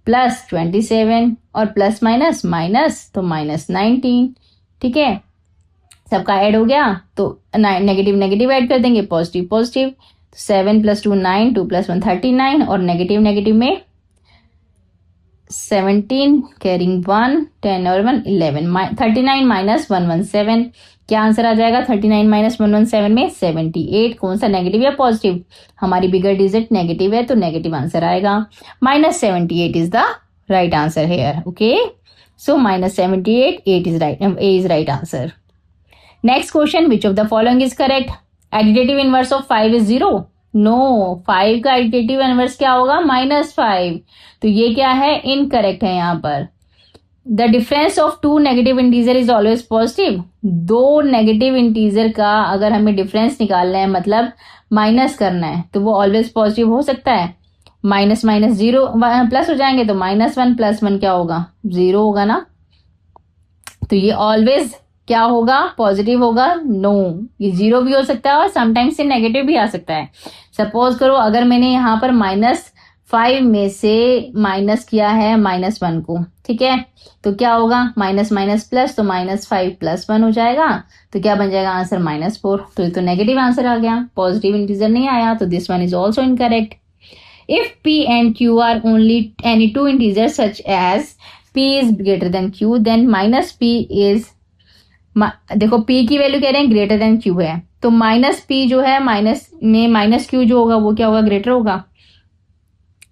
प्लस 27 और प्लस माइनस माइनस तो -19। ठीक है, सबका ऐड हो गया तो नेगेटिव नेगेटिव ऐड कर देंगे, पॉजिटिव पॉजिटिव, 7 + 2 9, 2 + 1 39, और नेगेटिव नेगेटिव में 17 कैरिंग 1, 10 और 1 11, 39 - 117। क्या आंसर आ जाएगा 39 - 117 में, 78। कौन सा, नेगेटिव या पॉजिटिव, हमारी बिगर डिजिट नेगेटिव है तो नेगेटिव आंसर आएगा। -78 is the right answer hair. Okay, so -78, A is right answer. Next question, which of the following is correct? Additive inverse of 5 is 0. No, 5 का additive inverse क्या होगा, -5। तो ये क्या है, इनकरेक्ट है यहाँ पर। The difference of 2 negative integer is always positive. 2 negative integer का अगर हमें डिफरेंस निकालना है, मतलब माइनस करना है, तो वो ऑलवेज पॉजिटिव हो सकता है। माइनस माइनस 0 प्लस हो जाएंगे, तो -1 + 1 क्या होगा, 0 होगा ना। तो ये ऑलवेज क्या होगा, पॉजिटिव होगा। नो, ये 0 भी हो सकता है और समटाइम्स से नेगेटिव भी आ सकता है। सपोज करो अगर मैंने यहाँ पर -5 में से माइनस किया है -1 को, ठीक है, तो क्या होगा, माइनस माइनस प्लस, तो -5 + 1 हो जाएगा, तो क्या बन जाएगा आंसर, -4। तो ये तो नेगेटिव आंसर आ गया, पॉजिटिव इंटीजर नहीं आया, तो this one is also incorrect. If P and Q are only any 2 integers such as P is greater than Q, then -P is, देखो P की वैल्यू कह रहे हैं ग्रेटर देन Q है, तो -P जो है माइनस में -Q जो होगा वो क्या होगा, ग्रेटर होगा।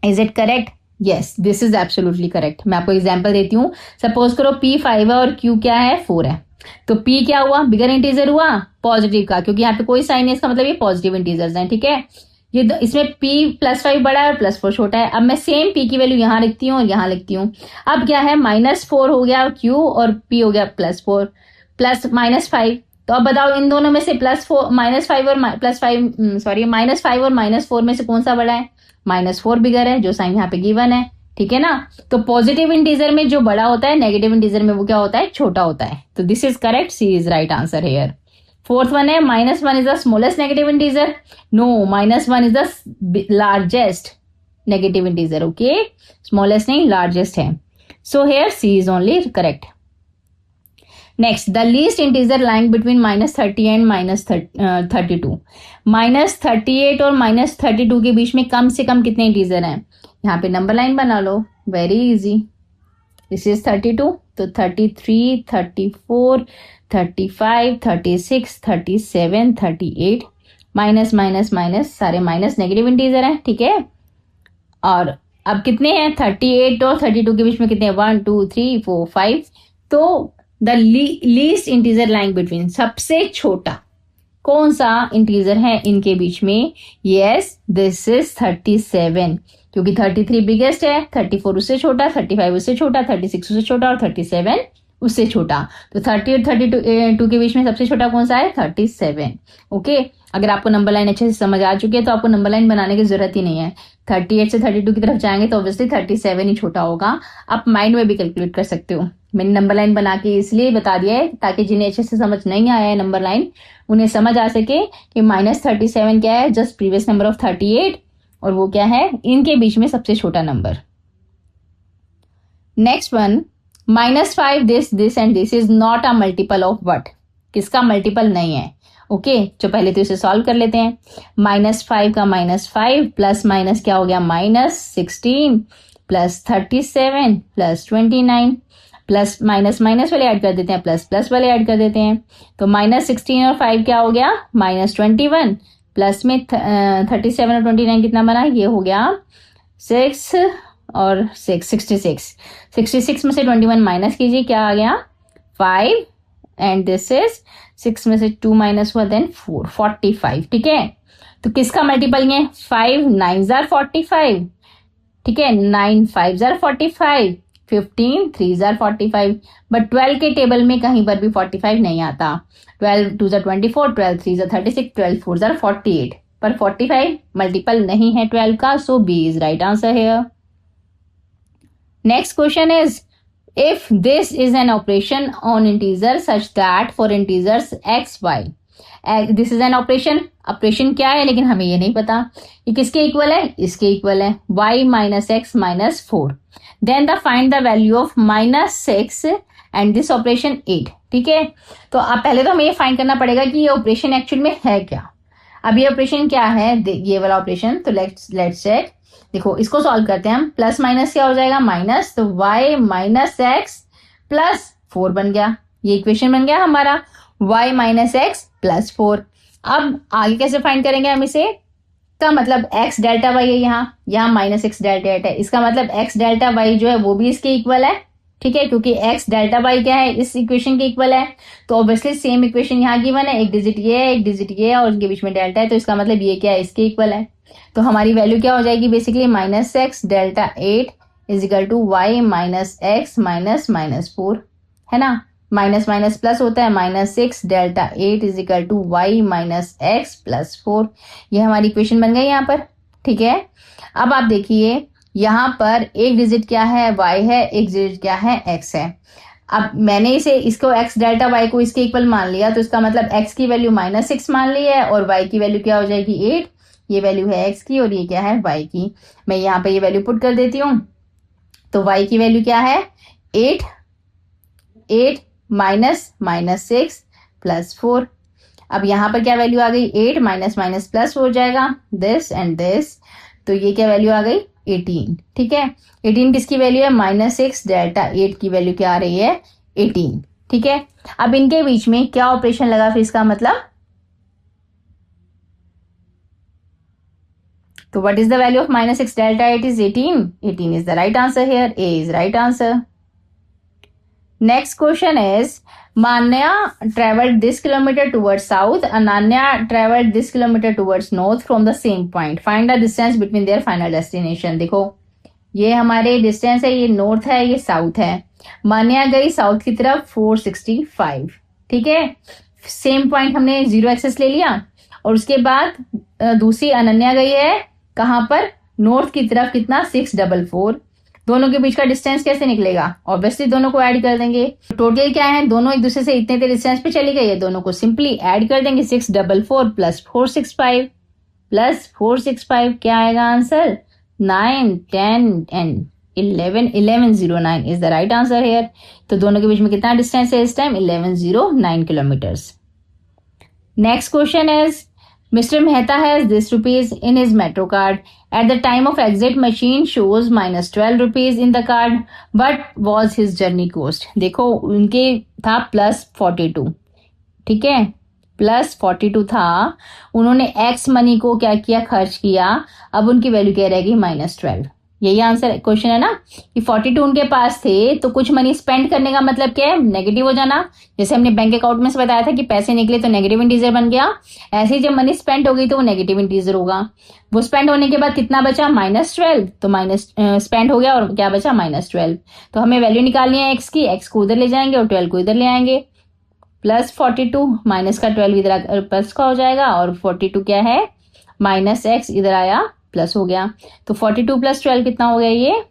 Is it correct? Yes, this is absolutely correct. मैं आपको एग्जांपल देती हूँ। सपोज करो P 5 है और Q क्या है, 4 है, तो P क्या हुआ, बिगर इंटीजर हुआ, पॉजिटिव का, क्योंकि यहाँ पे कोई साइन है, इसका मतलब ये पॉजिटिव इंटीजर्स हैं। ठीक है, ये इसमें P +5 बड़ा है और +4 छोटा है। अब मैं सेम P की वैल्यू यहाँ लिखती हूँ और यहाँ लिखती हूँ। अब क्या है, -4 हो गया Q और P हो गया +4 प्लस -5। तो अब बताओ इन दोनों में से -5 और -4 में से कौन सा बड़ा है, -4 बिगर है, जो साइन यहाँ पे गिवन है। ठीक है ना, तो पॉजिटिव इंटीजर में जो बड़ा होता है, नेगेटिव इंटीजर में वो क्या होता है, छोटा होता है। तो this is correct, C is right answer here. Fourth one है -1 is the smallest negative integer. No, -1 is the largest negative integer. Okay, smallest नहीं, लार्जेस्ट है। So here C is only correct. Next, the least integer lying between -30 and -32। -38 और -32 के बीच में कम से कम कितने integer हैं? यहाँ पे नंबर लाइन बना लो, वेरी इजी। दिस इज 32, तो 33, 34, 35, 36, 37, 38, माइनस माइनस माइनस, सारे माइनस नेगेटिव इंटीजर हैं, ठीक है। और अब कितने हैं? 38 और 32 के बीच में कितने हैं? 1 2 3 4 5। तो the least integer lying between, सबसे छोटा कौन सा इंटीजर है इनके बीच में? यस, दिस इज 37, क्योंकि 33 बिगेस्ट है, 34 उससे छोटा, 35 उससे छोटा, 36 उससे छोटा और 37 उससे छोटा। तो 30 और 32 के बीच में सबसे छोटा कौन सा है? 37। ओके, अगर आपको नंबर लाइन अच्छे से समझ आ चुकी है तो आपको नंबर लाइन बनाने की जरूरत ही नहीं है। 38 से 32 की तरफ जाएंगे तो ऑब्वियसली 37 ही छोटा होगा। आप माइंड में भी कैलकुलेट कर सकते हो। मैंने नंबर लाइन बना के इसलिए बता दिया है ताकि जिन्हें अच्छे से समझ नहीं आया है नंबर लाइन, उन्हें समझ आ सके कि -37 क्या है? जस्ट प्रीवियस नंबर ऑफ 38, और वो क्या है? इनके बीच में सबसे छोटा number. Next one, -5 this and this is not a multiple of what? किसका मल्टीपल नहीं है? ओके, तो पहले तो इसे सॉल्व कर लेते हैं। -5 का -5 प्लस माइनस क्या हो गया? -16 plus 37 plus 29, plus minus minus वाले ऐड कर देते हैं, प्लस प्लस वाले ऐड कर देते हैं। तो -16 और 5 क्या हो गया? -21, प्लस में 37 और 29 कितना बना? ये हो गया 6 और 6 66। 66 में से 21 माइनस कीजिए, क्या आ गया? 5, एंड दिस इज 6 में से 2 माइनस हुआ, देन 4, 45। ठीक है, तो किसका मल्टीपल है? 5 9 जार 45, ठीक है, 9 5 जार 45, 15 3 जार 45। बट 12 के टेबल में कहीं पर भी 45 नहीं आता। 12 2 जार 24, 12 3 जार 36, 12 4 जार 48, पर 45 मल्टीपल नहीं है 12 का, so B is right answer here. Next question is, if this is an operation on integer such that for integers x y, this is an operation क्या है लेकिन हमें ये नहीं पता। ये किसके इक्वल है? इसके इक्वल है, y minus x minus 4। Then the find the value of -6 and this operation 8। ठीक है, तो अब पहले तो हमें ये फाइंड करना पड़ेगा कि ये ऑपरेशन एक्चुअल में है क्या। अब ये ऑपरेशन क्या है? ये वाला ऑपरेशन, तो लेट्स चेक। देखो, इसको सॉल्व करते हैं हम। प्लस माइनस क्या हो जाएगा? माइनस, तो y माइनस एक्स प्लस 4 बन गया। ये इक्वेशन बन गया हमारा, y माइनस एक्स प्लस 4। अब आगे कैसे फाइंड करेंगे हम इसे? का मतलब x डेल्टा y है, यहाँ माइनस एक्स डेल्टा एट है, इसका मतलब x डेल्टा y जो है वो भी इसके इक्वल है। ठीक है, क्योंकि x डेल्टा y क्या है? इस इक्वेशन के इक्वल है। तो ऑब्वियसली सेम इक्वेशन यहाँ गिवन है, एक डिजिट ये है, एक डिजिट ये है, और इनके बीच में डेल्टा है, तो इसका मतलब ये क्या है? इसके इक्वल है। तो हमारी वैल्यू क्या हो जाएगी? Basically -x delta 8 is equal to y minus x minus -4, है ना। माइनस माइनस प्लस होता है, -6 delta 8 is equal to y minus x plus 4। ये हमारी इक्वेशन बन गई यहाँ पर। ठीक है, अब आप देखिए यहाँ पर एक डिजिट क्या है? y है, एक डिजिट क्या है? x है। अब मैंने इसको x डेल्टा y को इसके इक्वल मान लिया, तो इसका मतलब x की वैल्यू -6 मान ली है और y की वैल्यू क्या हो जाएगी? 8। ये वैल्यू है x की और ये क्या है? y की। मैं यहाँ पे ये वैल्यू पुट कर देती हूँ। तो y की वैल्यू क्या है? 8 माइनस 6 प्लस 4। अब यहाँ पर क्या वैल्यू आ गई? 8 माइनस माइनस प्लस हो जाएगा, दिस एंड दिस, तो ये क्या वैल्यू आ गई? 18। ठीक है, 18 किसकी वैल्यू है? -6 डेल्टा 8 की वैल्यू क्या आ रही है? 18। ठीक है, अब इनके बीच में क्या ऑपरेशन लगा? फिर इसका मतलब, तो what is the value of -6 delta 8 is 18. 18 is the right answer here. A is right answer. Next question is, Manya traveled this kilometer towards south. Ananya traveled this kilometer towards north from the same point. Find the distance between their final destination. देखो, ये हमारे distance है, ये north है, ये south है। मान्या गई south की तरफ 465। ठीक है, सेम पॉइंट हमने 0 एक्सेस ले लिया, और उसके बाद दूसरी अनन्या गई है कहां पर? नॉर्थ की तरफ। कितना? 644। दोनों के बीच का डिस्टेंस कैसे निकलेगा? ऑब्वियसली दोनों को ऐड कर देंगे। टोटल क्या है? दोनों एक दूसरे से इतने डिस्टेंस पे चली गई है, दोनों को सिंपली ऐड कर देंगे। 644 प्लस 465 क्या आएगा answer? 9 10 and 1109 is the right answer hair. तो दोनों के बीच में कितना डिस्टेंस है इस time? 1109 kilometres. Next question is Mr. Mehta has this rupees in his metro card. At the time of exit, machine shows minus 12 rupees in the card. What was his journey cost? देखो उनके था plus 42, ठीक है, plus 42 था, उन्होंने x money को क्या किया? खर्च किया। अब उनकी वैल्यू क्या रहेगी? माइनस 12। यही आंसर क्वेश्चन है ना कि 42 उनके पास थे, तो कुछ मनी स्पेंड करने का मतलब क्या है? नेगेटिव हो जाना। जैसे हमने बैंक अकाउंट में से बताया था कि पैसे निकले तो नेगेटिव इंटीजर बन गया, ऐसे ही जब मनी स्पेंड हो गई तो वो नेगेटिव इंटीजर होगा। वो स्पेंड होने के बाद कितना बचा? माइनस 12। तो माइनस स्पेंड हो गया और क्या बचा? माइनस 12। तो हमें वैल्यू निकालनी है एक्स की, एक्स को उधर ले जाएंगे और 12 को इधर ले आएंगे। प्लस 42 माइनस का 12 इधर प्लस का हो जाएगा, और 42 क्या है? माइनस एक्स इधर आया, प्लस हो गया। तो 42 प्लस 12 कितना हो गया? ये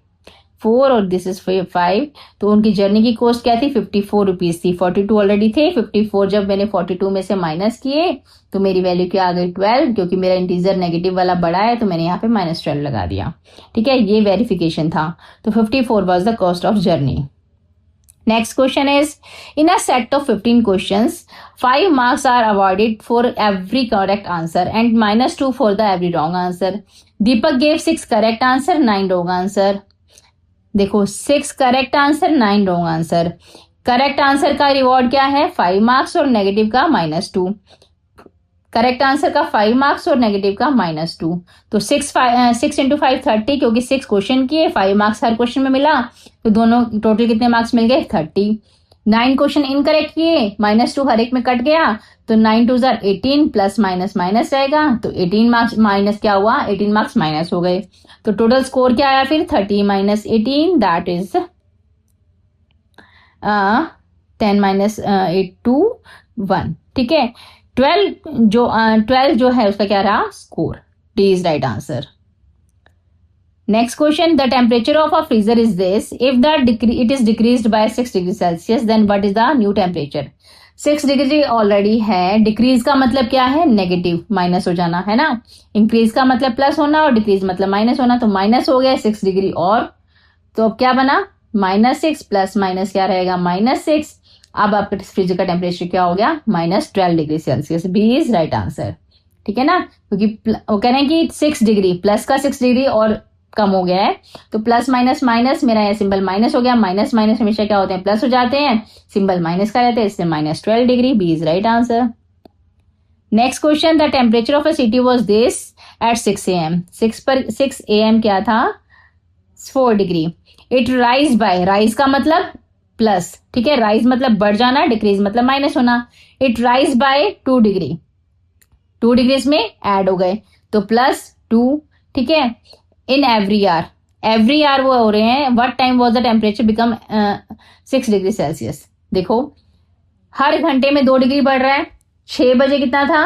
4 और दिस इज 5। तो उनकी जर्नी की कॉस्ट क्या थी? 54 रुपीज थी। 42 ऑलरेडी थे, 54 जब मैंने 42 में से माइनस किए तो मेरी वैल्यू क्या आ गई? 12, क्योंकि मेरा इंटीजर नेगेटिव वाला बड़ा है तो मैंने यहाँ पे माइनस 12 लगा दिया। ठीक है, ये वेरिफिकेशन था। तो 54 was the cost of journey. Next question is, in a set of 15 questions, 5 marks are awarded for every correct answer and minus 2 for the every wrong answer. Deepak gave 6 correct answer, 9 wrong answer. देखो 6 correct answer, 9 wrong answer. Correct answer का reward क्या है? 5 marks और negative का -2। Correct answer का 5 marks और negative का -2। तो 6 इंटू 5 30, क्योंकि 6 क्वेश्चन किए, 5 मार्क्स हर क्वेश्चन में मिला, तो दोनों टोटल कितने मार्क्स मिल गए? 30। 9 क्वेश्चन इनकरेक्ट किए, -2 हर एक में कट गया, तो 9 2 18 प्लस माइनस माइनस रहेगा, तो 18 मार्क्स माइनस क्या हुआ? 18 मार्क्स माइनस हो गए। तो टोटल स्कोर क्या आया फिर? 30 माइनस 18, दैट इज 10 माइनस 8 2 1। ठीक है, 12 जो है उसका क्या रहा? Score. D is right answer. Next question, the temperature of a freezer is this. If it is decreased by 6 degree Celsius, then what is the new temperature? 6 degree already है। Decrease का मतलब क्या है? नेगेटिव, माइनस हो जाना है ना। Increase का मतलब प्लस होना और डिक्रीज मतलब माइनस होना। तो माइनस हो गया 6 डिग्री और, तो अब क्या बना? -6 प्लस माइनस क्या रहेगा? -6। अब आपके फ्रिज का टेम्परेचर क्या हो गया? -12 degree Celsius. B is right answer. ठीक है ना, क्योंकि वो कह रहे हैं कि 6 डिग्री प्लस का 6 डिग्री और कम हो गया है, तो प्लस माइनस माइनस, मेरा यह सिंबल माइनस हो गया। माइनस माइनस हमेशा क्या होते हैं? प्लस हो जाते हैं, सिंबल माइनस का रहता है, इससे -12 degree. B is right answer. Next question, the temperature of a city was this at 6 AM। 6 AM क्या था? 4 degree. It rise by, rise का मतलब प्लस, ठीक है, राइज मतलब बढ़ जाना, डिक्रीज मतलब माइनस होना। It rise by 2 degree, 2 degree इसमें ऐड हो गए, तो +2। ठीक है, इन एवरी आर वो हो रहे हैं। What time was the temperature become 6 degree Celsius? देखो हर घंटे में 2 डिग्री बढ़ रहा है। 6 बजे कितना था?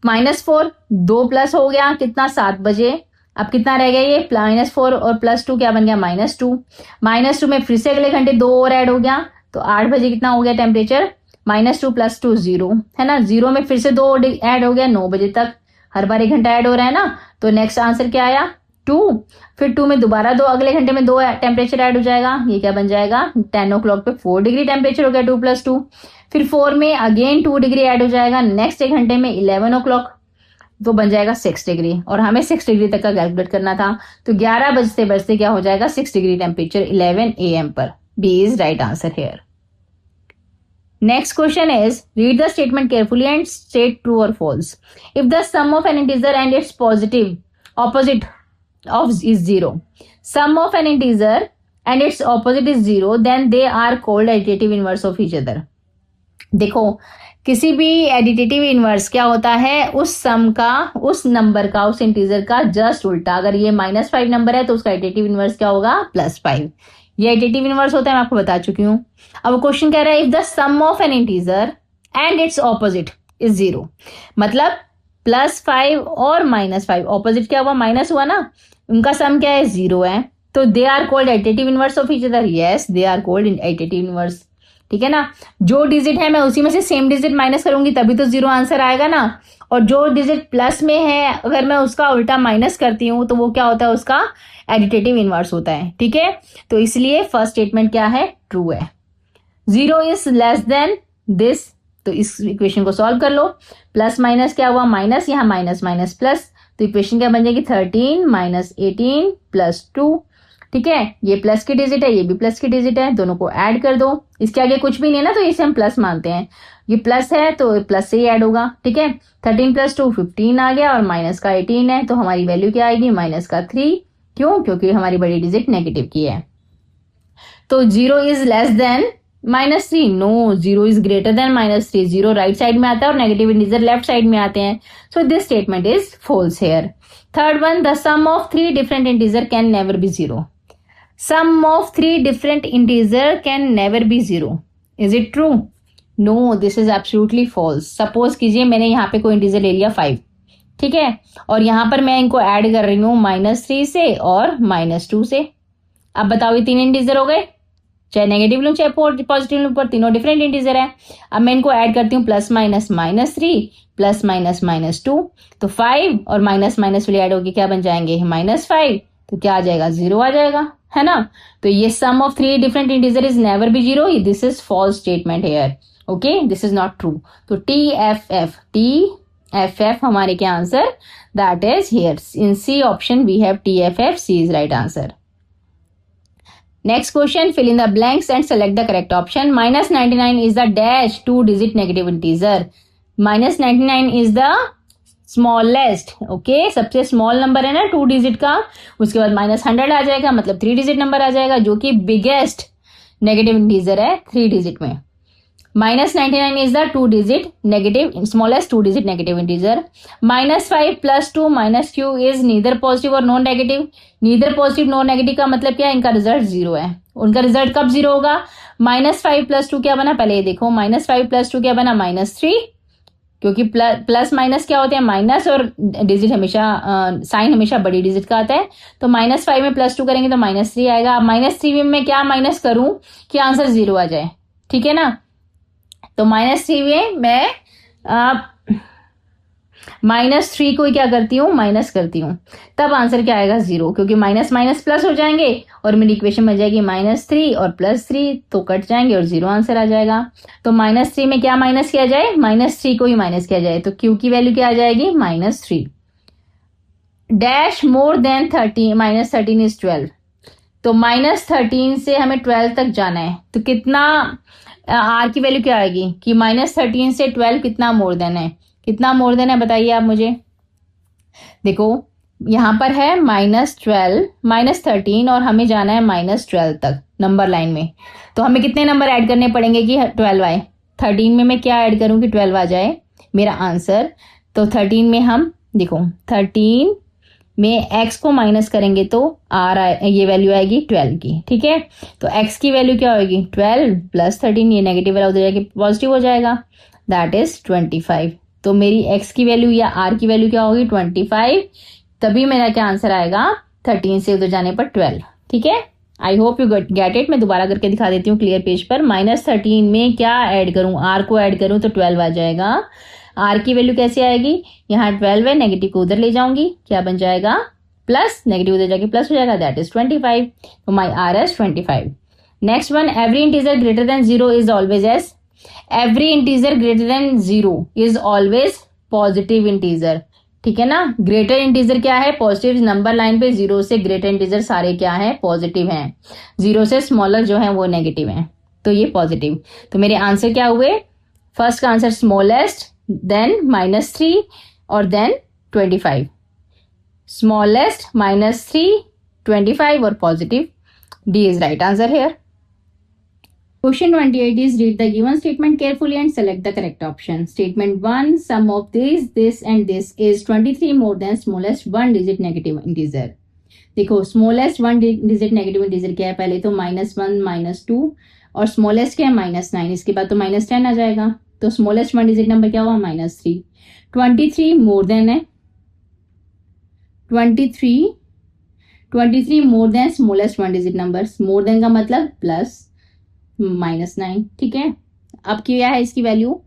-4, 2 प्लस हो गया कितना? 7 बजे। अब कितना रह गया? ये -4 और +2 क्या बन गया? -2। -2 में फिर से अगले घंटे 2 और ऐड हो गया, तो 8 बजे कितना हो गया टेम्परेचर? -2 + 2 0 है ना। 0 में फिर से 2 ऐड हो गया, 9 बजे तक। हर बार 1 घंटा ऐड हो रहा है ना, तो नेक्स्ट आंसर क्या आया? 2। फिर 2 में दोबारा 2, अगले घंटे में 2 टेम्परेचर ऐड हो जाएगा, ये क्या बन जाएगा? 10 o'clock पे 4 डिग्री टेम्परेचर हो गया, 2 + 2। फिर 4 में अगेन 2 डिग्री ऐड हो जाएगा, नेक्स्ट 1 घंटे में 11 o'clock, तो बन जाएगा 6 डिग्री। और हमें 6 डिग्री तक का कैलकुलेट करना था, तो 11 बजते बजते क्या हो जाएगा? 6 डिग्री टेम्परेचर 11 AM पर। B is right answer here. Next question is, read the statement carefully and state true or false. If the sum of an integer and its opposite is 0, sum of an integer and its opposite is 0, then they are called additive inverse of each other. देखो किसी भी additive inverse क्या होता है? उस सम का, उस number का, उस इंटीजर का जस्ट उल्टा। अगर ये -5 नंबर है तो उसका एडिटिव इनवर्स क्या होगा? +5। ये एडिटिव इनवर्स होता है, मैं आपको बता चुकी हूँ। अब क्वेश्चन कह रहा है, if the sum of an integer and its opposite is 0, मतलब +5 और -5, ऑपोजिट क्या हुआ? माइनस हुआ ना, उनका सम क्या है? 0 है, तो they are called additive inverse of each other. Yes, they are called additive inverse. ठीक है ना। जो डिजिट है मैं उसी में से सेम डिजिट माइनस करूंगी तभी तो 0 आंसर आएगा ना। और जो डिजिट प्लस में है अगर मैं उसका उल्टा माइनस करती हूँ तो वो क्या होता है, उसका एडिटिव इनवर्स होता है, ठीक है। तो इसलिए फर्स्ट स्टेटमेंट क्या है, ट्रू है। 0 इज लेस देन दिस, तो इस इक्वेशन को सॉल्व कर लो। प्लस माइनस क्या हुआ, माइनस, यहाँ माइनस माइनस प्लस, तो इक्वेशन क्या बन जाएगी, 13 माइनस 18 प्लस 2, ठीक है। ये प्लस की डिजिट है, ये भी प्लस की डिजिट है, दोनों को ऐड कर दो। इसके आगे कुछ भी नहीं है ना, तो इसे हम प्लस मानते हैं। ये प्लस है तो प्लस से ही ऐड होगा, ठीक है। 13 प्लस 2 15 आ गया और माइनस का 18 है, तो हमारी वैल्यू क्या आएगी, माइनस का 3। क्यों, क्योंकि हमारी बड़ी डिजिट नेगेटिव की है। तो 0 is less than -3, no, 0 is greater than -3। 0 right side में आता है और नेगेटिव इंटीजर लेफ्ट साइड में आते हैं, so this statement is false here. Third one, the sum of 3 different integer can never be 0। Sum of 3 different integer can never be 0. Is it true? No, this is absolutely false. Suppose कीजिए मैंने यहाँ पे कोई integer ले लिया 5, ठीक है, और यहाँ पर मैं इनको ऐड कर रही हूँ -3 से और -2 से। अब बताओ ये 3 इंटीजर हो गए, चाहे नेगेटिव लूँ चाहे पॉजिटिव लूँ, पर तीनों डिफरेंट इंटीजर है। अब मैं इनको ऐड करती हूँ, प्लस माइनस -3 प्लस माइनस -2, तो 5 और माइनस माइनस वाले ऐड होगी क्या बन जाएंगे, -5, तो क्या आ जाएगा, 0 आ जाएगा, है ना। तो ये sum of 3 different integer is never be 0, this is false statement here, okay, this is not true. तो TFF हमारे क्या answer, that is here in C option we have TFF, C is right answer. Next question, fill in the blanks and select the correct option. -99 is the dash 2-digit negative integer. -99 is the smallest, okay, सबसे small number है ना 2 digit का। उसके बाद -100 आ जाएगा, मतलब 3 digit number आ जाएगा, जो कि बिगेस्ट नेगेटिव इंटीजर है 3 डिजिट में। -99 is the 2 digit negative, smallest 2 digit negative integer. -5 + 2 -q is neither positive और non negative. Neither positive non negative का मतलब क्या है, इनका रिजल्ट 0 है। उनका रिजल्ट कब 0 होगा, -5 + 2 क्या बना, पहले ये देखो, -5 + 2 क्या बना, -3, क्योंकि प्लस माइनस क्या होते हैं, माइनस, और डिजिट हमेशा साइन हमेशा बड़ी डिजिट का आता है। तो -5 में +2 करेंगे तो -3 आएगा। अब -3 में मैं क्या माइनस करूं कि आंसर 0 आ जाए, ठीक है ना। तो -3 में मैं -3 को क्या करती हूँ, माइनस करती हूँ, तब आंसर क्या आएगा, 0, क्योंकि माइनस माइनस प्लस हो जाएंगे और मेरी इक्वेशन बन जाएगी -3 और +3 तो कट जाएंगे और 0 आंसर आ जाएगा। तो -3 में क्या माइनस किया जाए, -3 को ही माइनस किया जाए, तो Q की वैल्यू क्या आ जाएगी, -3। डैश मोर देन 13, -13 इज 12, तो -13 से हमें 12 तक जाना है, तो कितना R की वैल्यू क्या आएगी कि -13 से 12 कितना मोर देन है, कितना मोर देन है बताइए आप मुझे। देखो यहां पर है -12 -13 और हमें जाना है -12 तक नंबर लाइन में, तो हमें कितने नंबर ऐड करने पड़ेंगे कि 12 आए। 13 में मैं क्या ऐड करूं कि 12 आ जाए मेरा आंसर। तो 13 में हम देखो 13 में x को माइनस करेंगे तो ये वैल्यू आएगी 12 की, ठीक है। तो x की वैल्यू क्या होगी, 12 + 13, ये नेगेटिव वाला उधर जाके पॉजिटिव हो जाएगा, दैट इज 25। तो मेरी x की वैल्यू या r की वैल्यू क्या होगी, 25, तभी मेरा क्या आंसर आएगा, 13 से उधर जाने पर 12, ठीक है। I hope you get it. मैं दोबारा करके दिखा देती हूँ क्लियर पेज पर। -13 में क्या ऐड करूं, r को ऐड करूं तो 12 आ जाएगा। r की वैल्यू कैसे आएगी, यहाँ 12 है, नेगेटिव को उधर ले जाऊंगी, क्या बन जाएगा, प्लस, नेगेटिव उधर जाके प्लस हो जाएगा, दैट इज 25। तो माई r is 25। Next one, every integer greater than 0 is always S. Every integer greater than 0 is always positive integer, ठीक है ना। ग्रेटर इंटीजर क्या है, पॉजिटिव, नंबर लाइन पे 0 से ग्रेटर इंटीजर सारे क्या है, पॉजिटिव हैं। 0 से स्मॉलर जो है वो नेगेटिव है, तो ये पॉजिटिव। तो मेरे आंसर क्या हुए, फर्स्ट का आंसर स्मॉलेस्ट, देन -3 और देन 25। स्मॉलेस्ट, -3, 25 और positive, D is right answer hair. Question 28 is, read the given statement carefully and select the correct option. Statement 1, sum of this and this is 23 more than smallest 1 digit negative integer. देखो smallest 1 digit negative integer क्या है, पहले तो -1 -2 और smallest क्या है, -9, इसके बाद तो -10 आ जाएगा। तो smallest 1 digit नंबर क्या हुआ, -3। 23 मोर देन है, 23 more than smallest 1 digit number, more than का मतलब प्लस, -9, ठीक है। अब क्या है इसकी वैल्यू,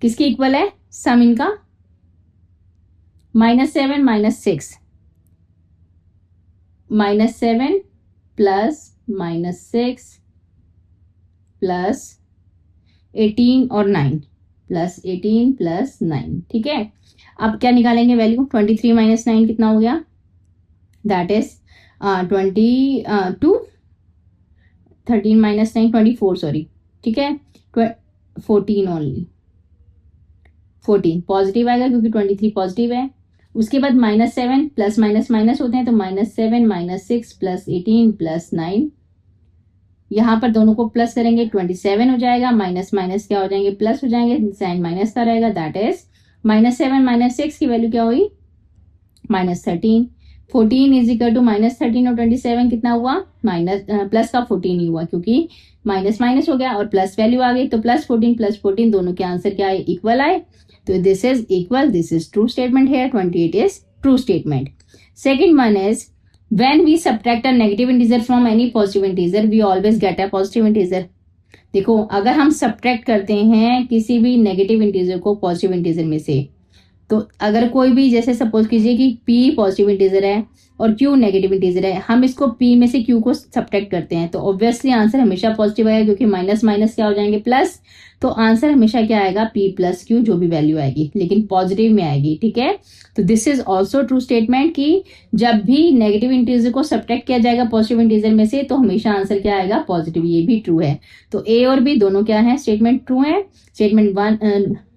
किसके इक्वल है सम इनका, -7 -6, -7 प्लस -6 प्लस 18 और 9 प्लस 18 प्लस 9, ठीक है। अब क्या निकालेंगे वैल्यू, 23 - 9 कितना हो गया, दैट इज 22, 13 - 9 24, सॉरी, ठीक है, 14 ओनली, 14 पॉजिटिव आएगा क्योंकि 23 पॉजिटिव है। उसके बाद -7 प्लस माइनस माइनस होते हैं, तो -7 -6 प्लस 18 प्लस 9, यहाँ पर दोनों को प्लस करेंगे 27 हो जाएगा, माइनस माइनस क्या हो जाएंगे, प्लस हो जाएंगे, साइन माइनस का रहेगा, दैट इज -7 - 6 की वैल्यू क्या हुई, -13। 14 इज इक्वल टू -13 और 27 कितना हुआ, प्लस का 14 ही हुआ क्योंकि माइनस माइनस हो गया और प्लस वैल्यू आ गई, तो +14 +14 दोनों के आंसर क्या आए, इक्वल आए। तो this is equal, this is true statement है, 28 is true statement. Second one is when we subtract a negative integer from any positive integer we always get a positive integer। देखो अगर हम subtract करते हैं किसी भी नेगेटिव इंटीजर को positive integer में से, तो अगर कोई भी, जैसे सपोज कीजिए कि p पॉजिटिव इंटीजर है और q नेगेटिव इंटीजर है, हम इसको p में से q को सब्ट्रैक्ट करते हैं, तो ऑब्वियसली आंसर हमेशा पॉजिटिव आएगा क्योंकि माइनस माइनस क्या हो जाएंगे, प्लस, तो आंसर हमेशा क्या आएगा, p + q जो भी वैल्यू आएगी, लेकिन पॉजिटिव में आएगी, ठीक है। तो this is also true statement कि जब भी नेगेटिव इंटीजर को सब्ट्रैक्ट किया जाएगा पॉजिटिव इंटीजर में से, तो हमेशा आंसर क्या आएगा, पॉजिटिव, ये भी ट्रू है। तो a और b दोनों क्या है, स्टेटमेंट ट्रू है।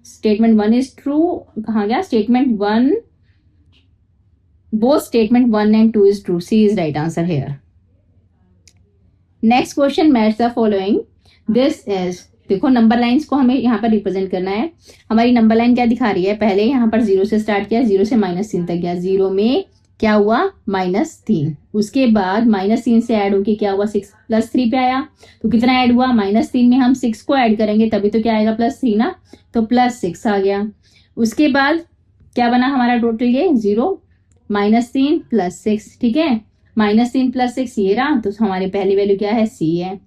स्टेटमेंट वन इज ट्रू, कहा गया statement one, both statement 1 and 2 is true, c is right answer here। next question match the following, this is, देखो नंबर लाइंस को हमें यहाँ पर रिप्रेजेंट करना है। हमारी नंबर लाइन क्या दिखा रही है, पहले यहाँ पर 0 से स्टार्ट किया, 0 से -3 तक गया, 0 में क्या हुआ, -3, उसके बाद -3 से ऐड होके क्या हुआ, 6 + 3 पे आया, तो कितना ऐड हुआ, -3 में हम 6 को ऐड करेंगे तभी तो क्या आएगा, +3 ना, तो +6 आ गया। उसके बाद क्या बना हमारा टोटल, ये 0 -3 + 6, ठीक है, -3 + 6 ये रहा, तो हमारी पहली वैल्यू क्या है, c है।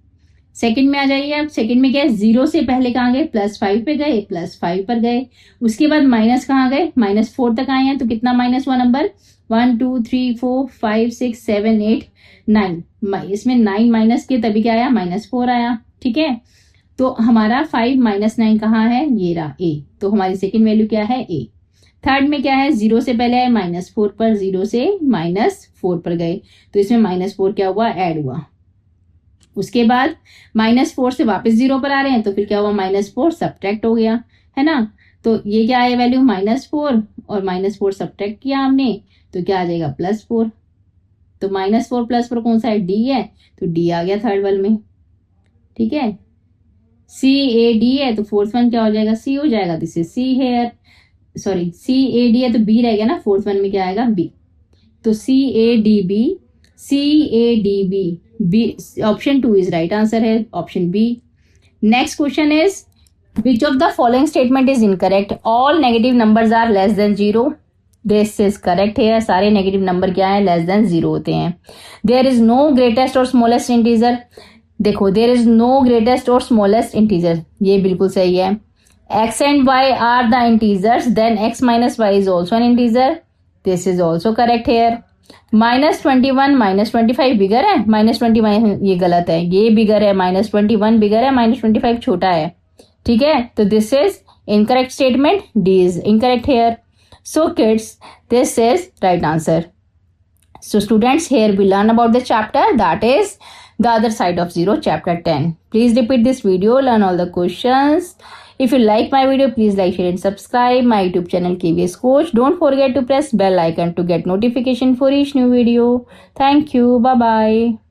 सेकंड में आ जाइए, अब सेकंड में क्या है, 0 से पहले कहाँ गए, +5 पे गए, +5 पर गए, उसके बाद माइनस कहाँ गए, -4 तक आए हैं, तो कितना माइनस हुआ नंबर, 1 2 3 4 5 6 7 8 9, इसमें 9 माइनस किए तभी क्या आया, -4 आया, ठीक है। तो हमारा 5 - 9 कहाँ है, ये रहा a, तो हमारी सेकेंड वैल्यू क्या है, a। थर्ड में क्या है, 0 से पहले है -4 पर, 0 से -4 पर गए, तो इसमें -4 क्या हुआ, ऐड हुआ। उसके बाद -4 से वापस 0 पर आ रहे हैं, तो फिर क्या हुआ, -4 सब्ट्रैक्ट हो गया, है ना। तो ये क्या आया वैल्यू, -4 और -4 सब्ट्रैक्ट किया हमने, तो क्या आ जाएगा, +4। तो -4 +4 कौन सा है, d है, तो d आ गया थर्ड वन में, ठीक है। CAD है तो फोर्थ वन क्या हो जाएगा, c हो जाएगा, this is c here, sorry CAD है तो b रह गया ना, फोर्थ वन में क्या आएगा, b, तो CADB, b, option 2 is right answer है, option b। Next question is, which of the following statement is incorrect, all negative numbers are less than 0, this is correct है, सारे नेगेटिव नंबर क्या है, less than 0 होते हैं। There is no greatest और smallest integer, देखो there is no greatest और smallest integer, ये बिल्कुल सही है। x and y are the integers, then x minus y is also an integer, this is also correct here। -21 -25 बिगर है, -21 ये गलत है, ये बिगर है, -21 बिगर है, -25 छोटा है, ठीक है। तो this is incorrect statement, d is incorrect here। So kids, this is right answer। So students, here we learn about the chapter, that is the other side of 0, chapter 10। Please repeat this video, learn all the questions। If you like my video, please like, share and subscribe my YouTube channel KVS Coach। Don't forget to press bell icon to get notification for each new video। Thank you, bye bye।